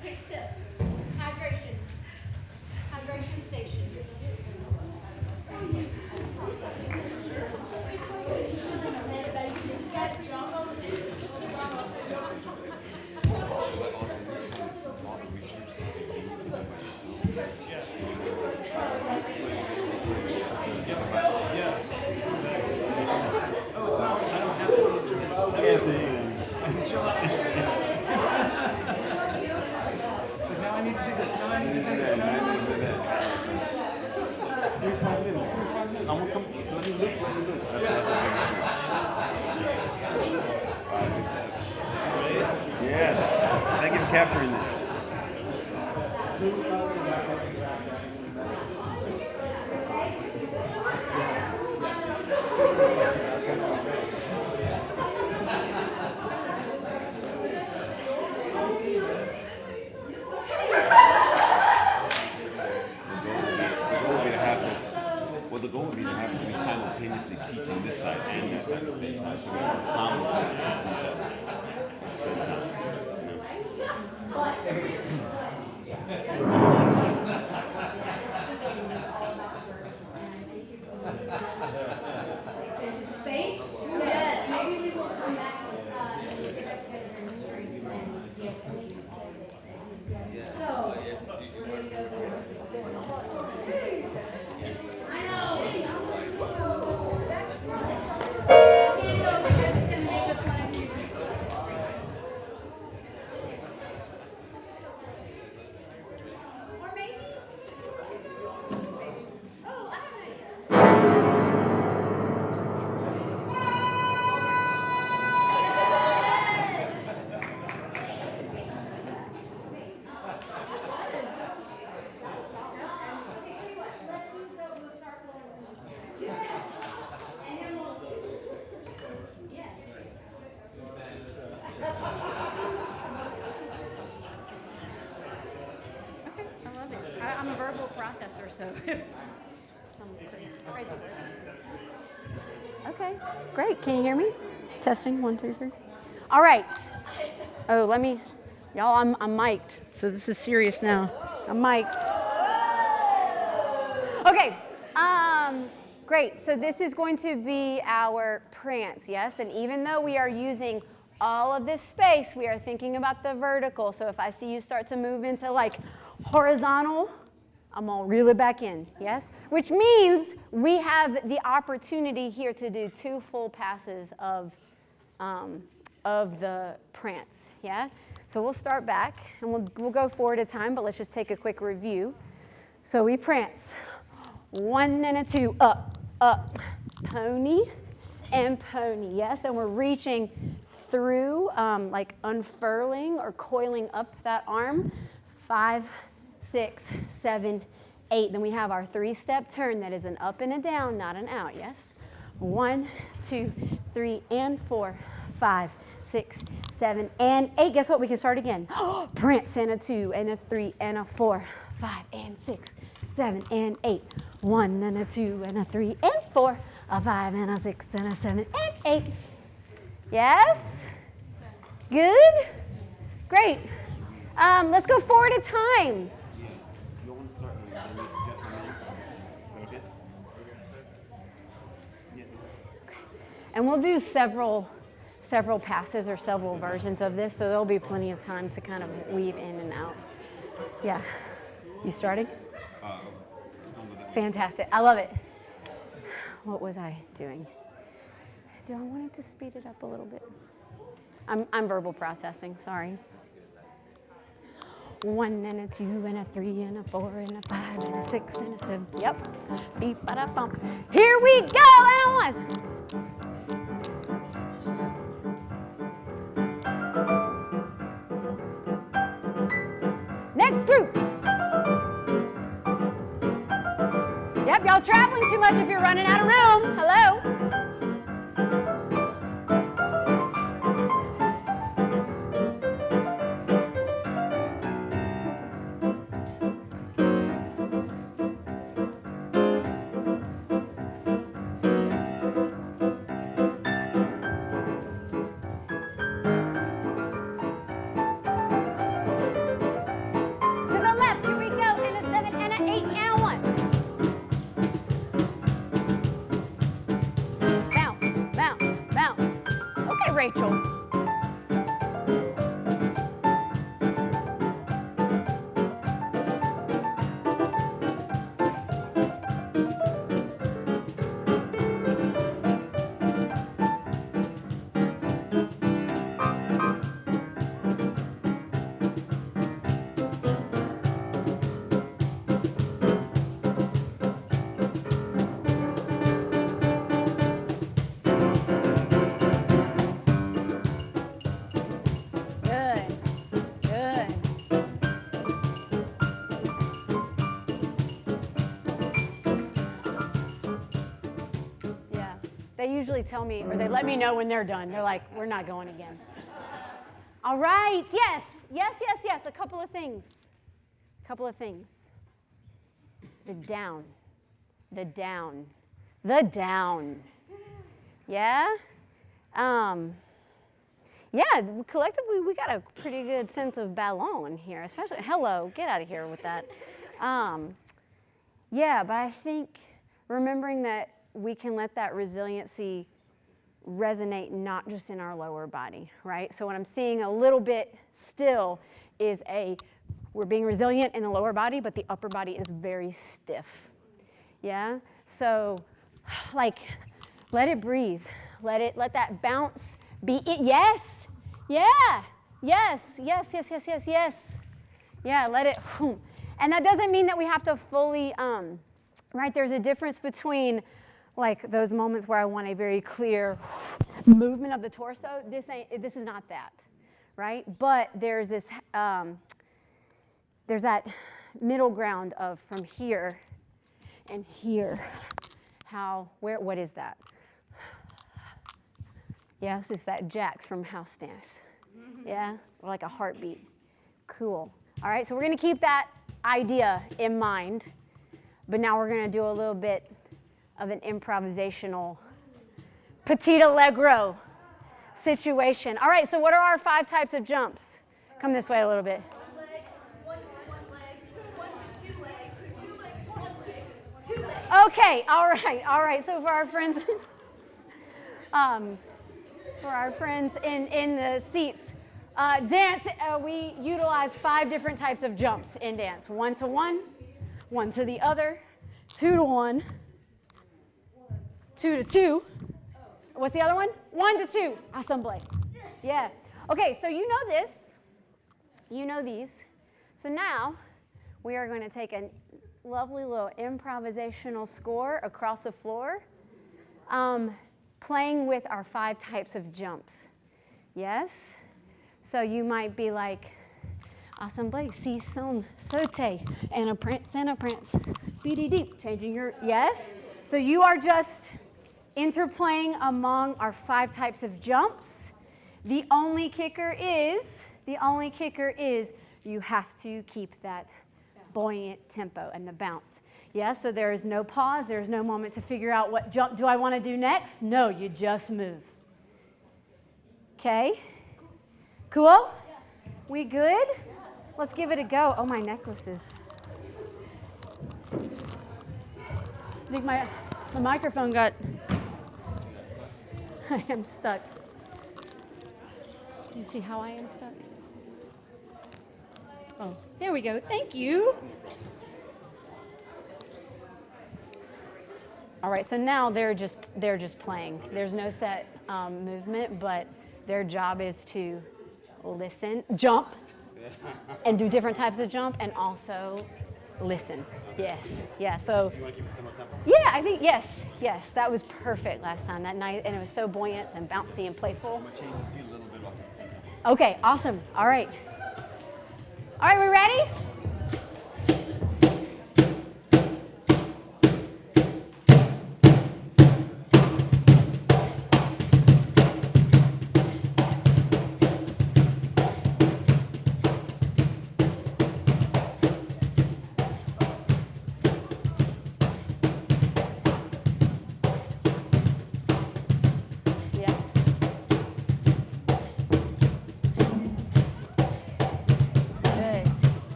Quick sip. Hydration station. Yes. Thank you for capturing this. The goal would be to have to be simultaneously teaching this side and that side at the same time. So we have ensembles who are teaching each other at the same time. Space? Yes. Maybe we will come back with so, we're going to go there. I know. Okay, so we're just going to make this one and two. Or maybe. Oh, I have an idea. I love it. I'm a verbal processor, so some crazy word. Okay, great. Can you hear me? Testing, 1, 2, 3. All right. Oh, y'all, I'm mic'd, so this is serious now. I'm mic'd. Okay, great. So this is going to be our prance, yes? And even though we are using all of this space, we are thinking about the vertical. So if I see you start to move into like horizontal, I'm gonna reel it back in, yes? Which means we have the opportunity here to do 2 full passes of the prance, yeah? So we'll start back, and we'll go forward a time, but let's just take a quick review. So we prance, 1 and a 2, up, up, pony, and pony, yes? And we're reaching through, like unfurling or coiling up that arm, 5, 6, 7, 8. Then we have our 3-step turn that is an up and a down, not an out, yes? 1, 2, 3, and 4, 5, 6, 7, and 8. Guess what? We can start again. Prance and a 2 and a 3 and a 4, 5 and 6, 7 and 8. 1 and a 2 and a 3 and 4, a 5 and a 6 and a 7 and 8. Yes? Good? Great. Let's go forward a time. You want to start with okay? Yeah. And we'll do several passes or several versions of this, so there'll be plenty of time to kind of weave in and out. Yeah. You starting? Fantastic. I love it. What was I doing? Do I want it to speed it up a little bit? I'm verbal processing, sorry. 1 and a 2 and a 3 and a 4 and a 5 and a 6 and a 7. Yep. Beep, ba da bump. Here we go. And 1. Next group. Yep, y'all traveling too much if you're running out of room. Hello. To the left, here we go, and a 7 and a 8 and a 1. They usually tell me, or they let me know when they're done. They're like, we're not going again. All right, yes. A couple of things. The down. Yeah? Yeah, collectively, we got a pretty good sense of ballon here, especially, hello, get out of here with that. Yeah, but I think remembering that we can let that resiliency resonate not just in our lower body, right? So what I'm seeing a little bit still is we're being resilient in the lower body, but the upper body is very stiff. Yeah? So, like, let it breathe. Let that bounce be it. Yes. Yeah. Yes. Yeah, let it. And that doesn't mean that we have to fully, right? There's a difference between like those moments where I want a very clear movement of the torso. This is not that, right? But there's this, there's that middle ground of from here and here. What is that? Yes, it's that jack from house dance. Yeah, or like a heartbeat. Cool. All right, so we're going to keep that idea in mind, but now we're going to do a little bit of an improvisational petit allegro situation. All right, so what are our 5 types of jumps? Come this way a little bit. One leg, one to two legs, 2 legs, 1 leg, 2 legs. Okay, all right. So for our friends, in the seats, dance, we utilize 5 different types of jumps in dance. 1 to 1, 1 to the other, 2 to 1, 2 to 2. What's the other one? 1 to 2. Assemble. Yeah. Okay, so you know this. You know these. So now we are going to take a lovely little improvisational score across the floor, playing with our 5 types of jumps. Yes? So you might be like, assemble, si, son, saute, and a prance, beady deep, changing your, yes? So you are just interplaying among our 5 types of jumps. The only kicker is you have to keep that buoyant tempo and the bounce. Yeah, so there is no pause, there's no moment to figure out what jump do I want to do next. No, you just move. Okay? Cool? We good? Let's give it a go. Oh, my necklaces. I think the microphone got, I am stuck. You see how I am stuck? Oh, there we go. Thank you. All right, so now they're just playing. There's no set movement, but their job is to listen, jump, and do different types of jump, and also listen. Yes, yeah. So. You want to keep a similar tempo? Yeah, I think yes. That was perfect last time that night, and it was so buoyant and bouncy and playful. I'm gonna change the feet a little bit while keeping the same tempo. Okay, awesome. All right, we ready?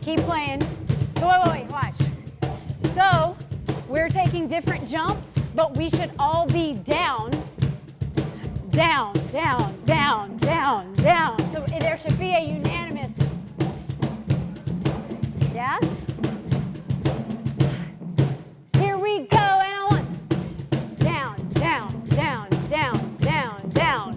Keep playing. So wait, watch. So we're taking different jumps, but we should all be down, down, down, down, down, down. So there should be a unanimous, yeah? Here we go, and on one. Down, down, down, down, down, down.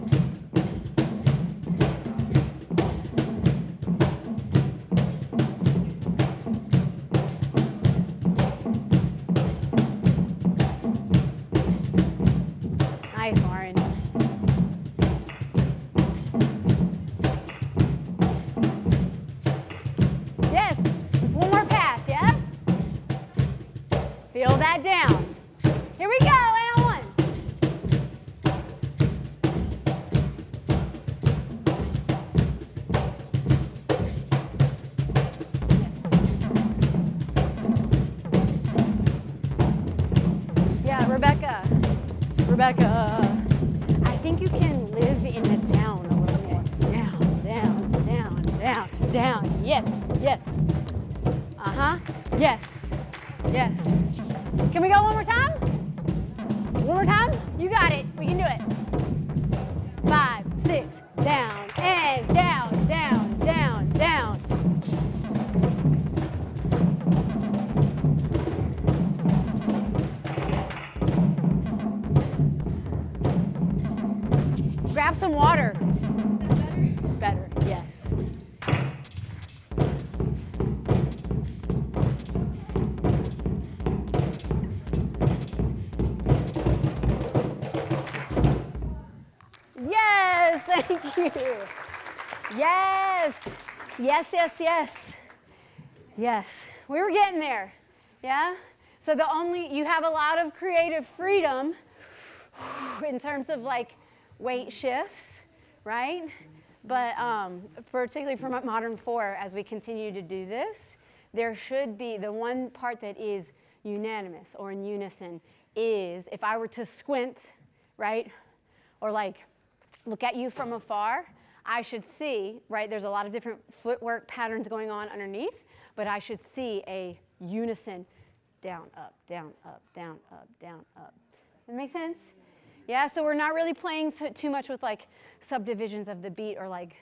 Nice, Lauren. Yes, just one more pass, yeah? Feel that down. Here we go. back up. I think you can live in the down a little more. Down, down, down, down, down. Yes, yes. Uh-huh. Yes, yes. Can we go one more time? One more time? You got it. We can do it. 5, 6, down, and down, down, down, down. Grab some water. Better, yes. Yes, thank you. Yes, yes, yes, yes. Yes, we were getting there, yeah? So you have a lot of creative freedom in terms of like weight shifts, right? But particularly for modern 4, as we continue to do this, there should be the one part that is unanimous or in unison is if I were to squint, right? Or like look at you from afar, I should see, right? There's a lot of different footwork patterns going on underneath, but I should see a unison down, up, down, up, down, up, down, up. Does that make sense? Yeah, so we're not really playing too much with like subdivisions of the beat or like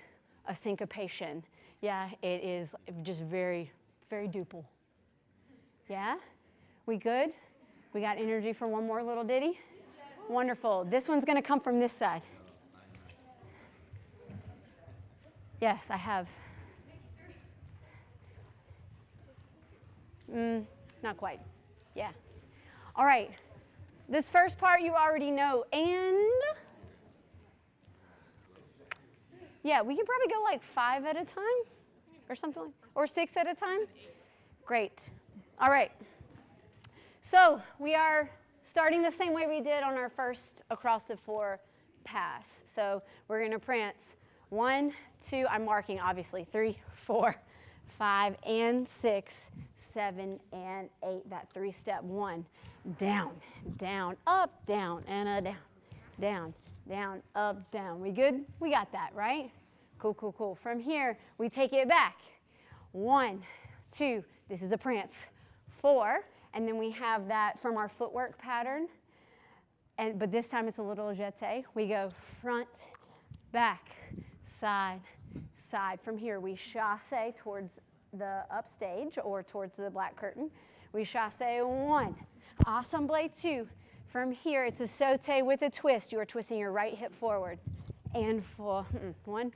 a syncopation. Yeah, it is just it's very duple. Yeah? We good? We got energy for one more little ditty? Wonderful. This one's going to come from this side. Yes, I have. Not quite. Yeah. All right. This first part you already know, and yeah, we can probably go like 5 at a time or something like, or 6 at a time. Great. All right. So we are starting the same way we did on our first across the 4 pass. So we're going to prance 1, 2, I'm marking obviously, 3, 4, 5, and 6, 7, and 8. That 3-step 1, down, down, up, down, and a down, down, down, up, down. We good? We got that, right? Cool, cool, cool. From here, we take it back. 1, 2, this is a prance. 4, and then we have that from our footwork pattern. But this time it's a little jeté. We go front, back, side, side. From here, we chasse towards the upstage or towards the black curtain. We chasse 1, assemble 2. From here, it's a sauté with a twist. You are twisting your right hip forward. And 4, 1,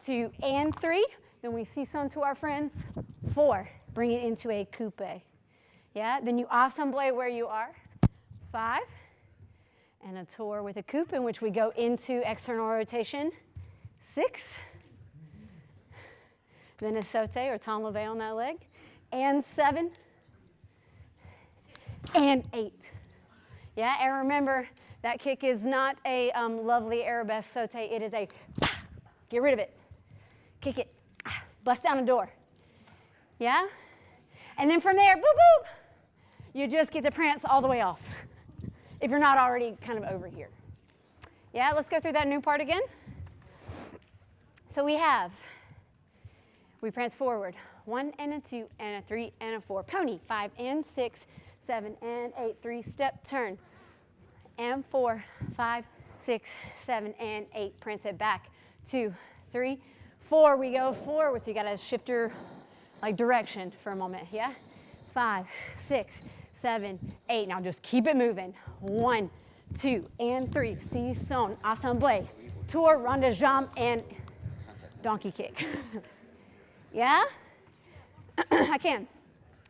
2, and 3. Then we sisson to our friends. 4, bring it into a coupe. Yeah, then you assemble where you are. 5, and a tour with a coupe in which we go into external rotation. 6, then a sauté or temps levé on that leg, and 7, and 8. Yeah, and remember, that kick is not a lovely arabesque sauté. It is a, get rid of it, kick it, bust down the door. Yeah? And then from there, boop, boop, you just get the prance all the way off, if you're not already kind of over here. Yeah, let's go through that new part again. So we prance forward, 1 and a 2 and a 3 and a 4. Pony, 5 and 6, 7 and 8. 3-step turn, and 4, 5, 6, 7, and 8. Prance it back, 2, 3, 4. We go forward, so you gotta shift your like direction for a moment, yeah? 5, 6, 7, 8. Now just keep it moving. 1, 2, and 3. Sisson, assemblée, tour, rond de jambe, and donkey kick. Yeah? I can.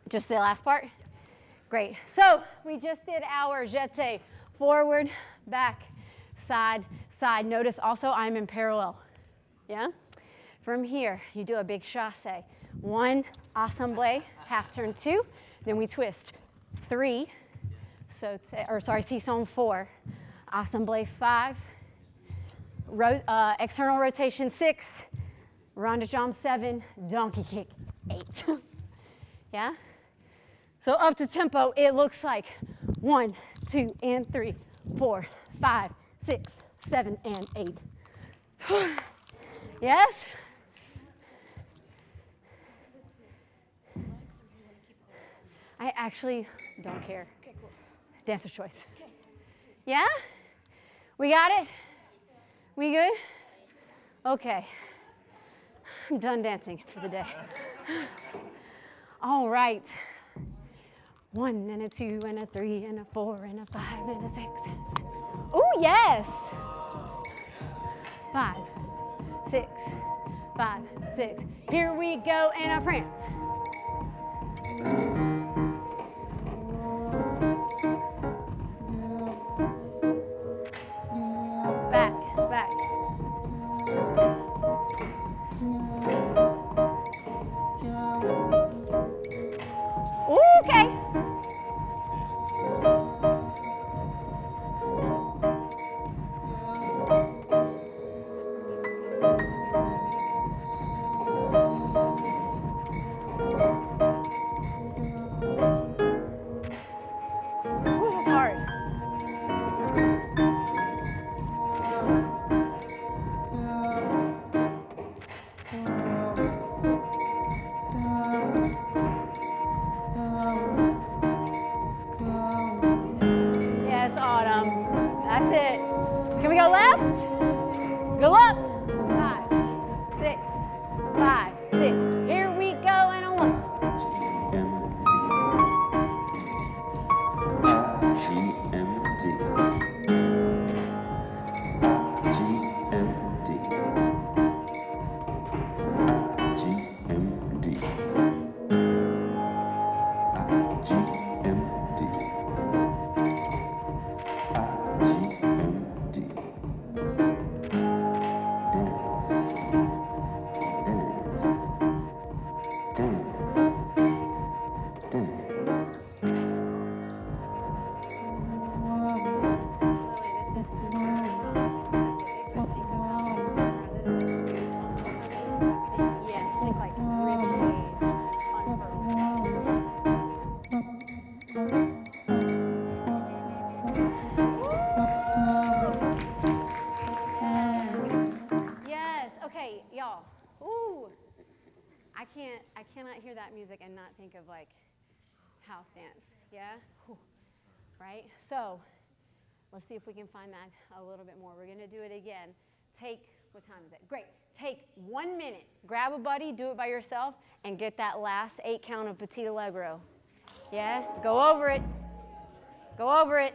Just the last part? Great. So we just did our jeté. Forward, back, side, side. Notice also I'm in parallel. Yeah? From here, you do a big chasse. 1, assemblée, half turn 2. Then we twist. 3, sisson 4, assemblée 5, external rotation 6, rond de jambe 7, donkey kick 8. Yeah? So up to tempo, it looks like 1, 2, and 3, 4, 5, 6, 7, and 8. Yes? I actually don't care. Dancer's choice. Yeah? We got it? We good? Okay. I'm done dancing for the day. All right. 1 and a 2 and a 3 and a 4 and a 5 and a 6 and a 7. Oh, yes. 5, 6, 5, 6. Here we go and a prance. Back, back. Okay. Ooh, that's hard. Yes, Autumn. That's it. Can we go left? Go up. 5, 6, 5, 6. Here we go and a 1. Yes, think like rib cage unfurls. Yes. Okay, y'all. Ooh. I cannot hear that music and not think of like house dance. Yeah? Whew. Right? So, let's see if we can find that a little bit more. We're going to do it again. What time is it? Great. Take 1 minute. Grab a buddy, do it by yourself, and get that last 8 count of Petit Allegro. Yeah? Go over it. Go over it.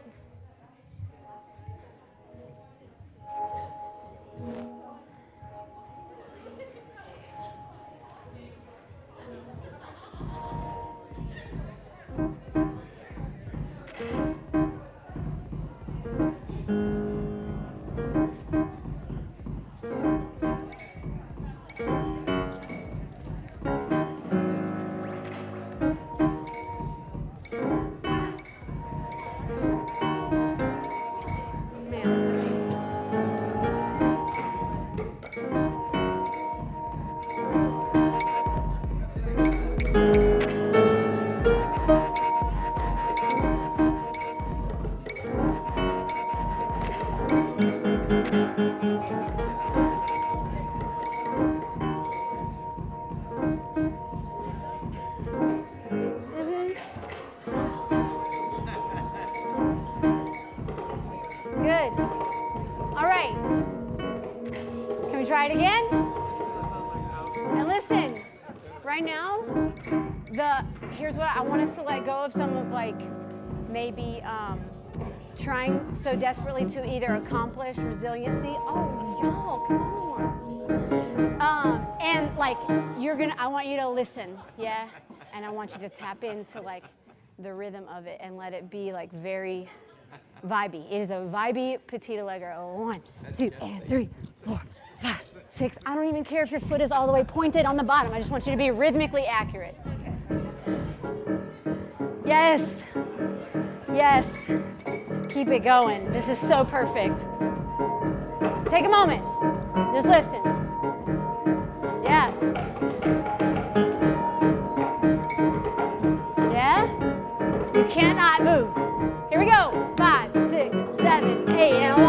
Good. All right. Can we try it again? And listen, right now, here's what I want us to let go of some of like maybe trying so desperately to either accomplish resiliency. Oh, y'all, come on. And like I want you to listen, yeah? And I want you to tap into like the rhythm of it and let it be like very vibey. It is a vibey Petit Allegro. 1, 2, and 3, 4, 5, 6. I don't even care if your foot is all the way pointed on the bottom. I just want you to be rhythmically accurate. Yes. Yes. Keep it going. This is so perfect. Take a moment. Just listen. Yeah. Yeah? You cannot move. Here we go. 5, 6, 7, 8, and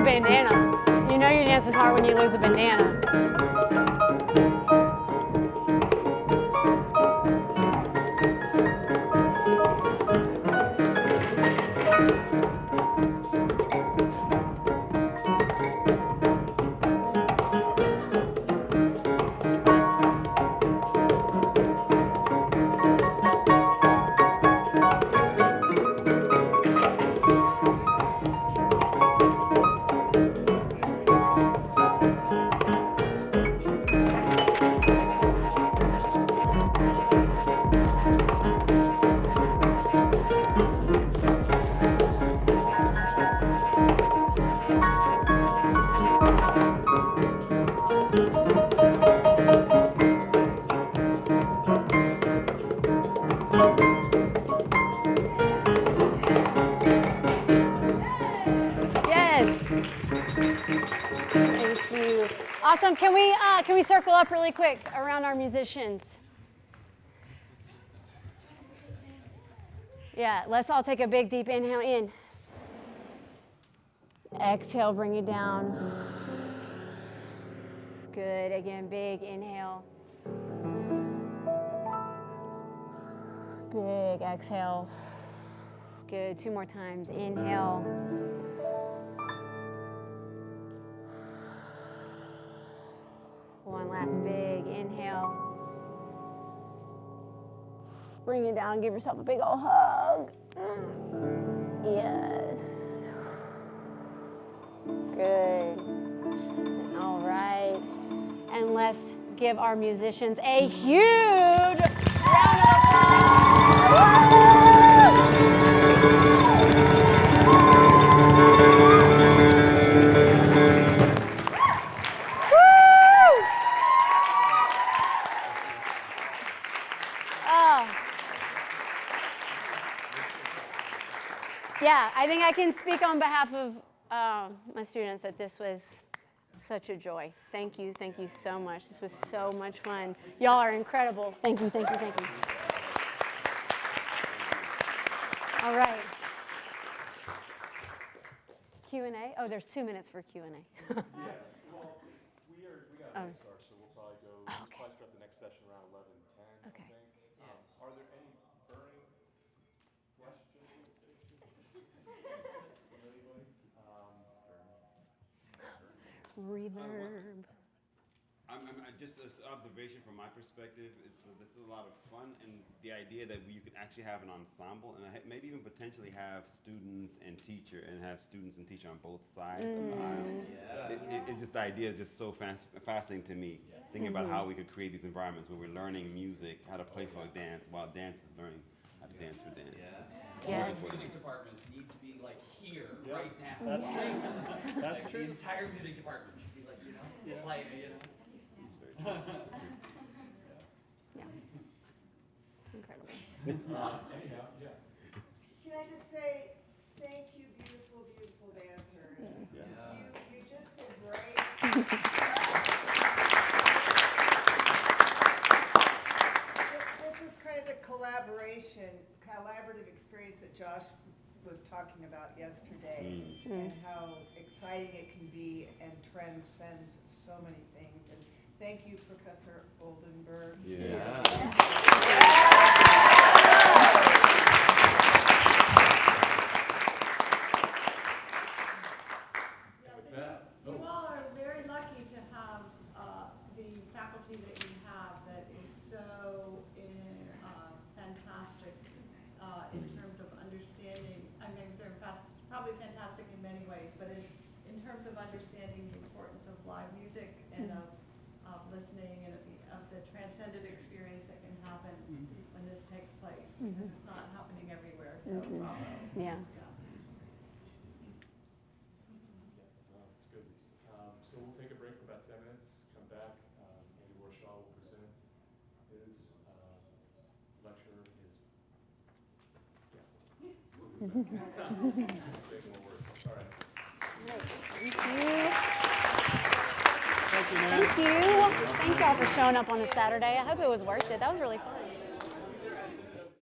bandana. You know you're dancing hard when you lose a bandana. Yes. Thank you. Awesome. Can we circle up really quick around our musicians? Yeah, let's all take a big deep inhale in. Exhale, bring it down. Good. Again, big inhale. Big exhale. Good. 2 more times. Inhale. One last big inhale. Bring it down. Give yourself a big old hug. Yes. Good. All right. And let's give our musicians a huge round of applause. Yeah, I think I can speak on behalf of my students that this was such a joy. Thank you so much. This was so much fun. Y'all are incredible. Thank you. All right. Q&A? Oh, there's 2 minutes for Q&A. Yeah, well, we got a start, so we'll probably go, we'll probably start the next session around 11:10, Okay. I think. Are there any burning questions? From anybody? Reverb. I'm just as observation from my perspective. This is a lot of fun, and the idea that you could actually have an ensemble, and maybe even potentially have students and teacher on both sides of the aisle. It just the idea is just so fascinating to me. Thinking about how we could create these environments where we're learning music, how to play for a dance, while dance is learning how to dance for dance. Yes. Music departments need to be like here, right now. That's true. That's Like, true. the entire music department should be like, playing, Yeah. Incredible. Anyhow, yeah. Can I just say, thank you, beautiful, beautiful dancers. You just embraced. This was kind of the collaborative experience that Josh was talking about yesterday, and how exciting it can be and transcends so many things. And thank you, Professor Oldenburg. You all are very lucky to have the faculty that you have that is so fantastic in terms of understanding. I mean, they're probably fantastic in many ways, but in terms of understanding the importance of live music and of listening and of the transcendent experience that can happen when this takes place, because it's not happening everywhere. So bravo. Yeah. That's good. So we'll take a break for about 10 minutes, come back. Andy Warshaw will present his lecture, Say more words. All right. Thank you. Thank you. Thank y'all for showing up on a Saturday. I hope it was worth it. That was really fun.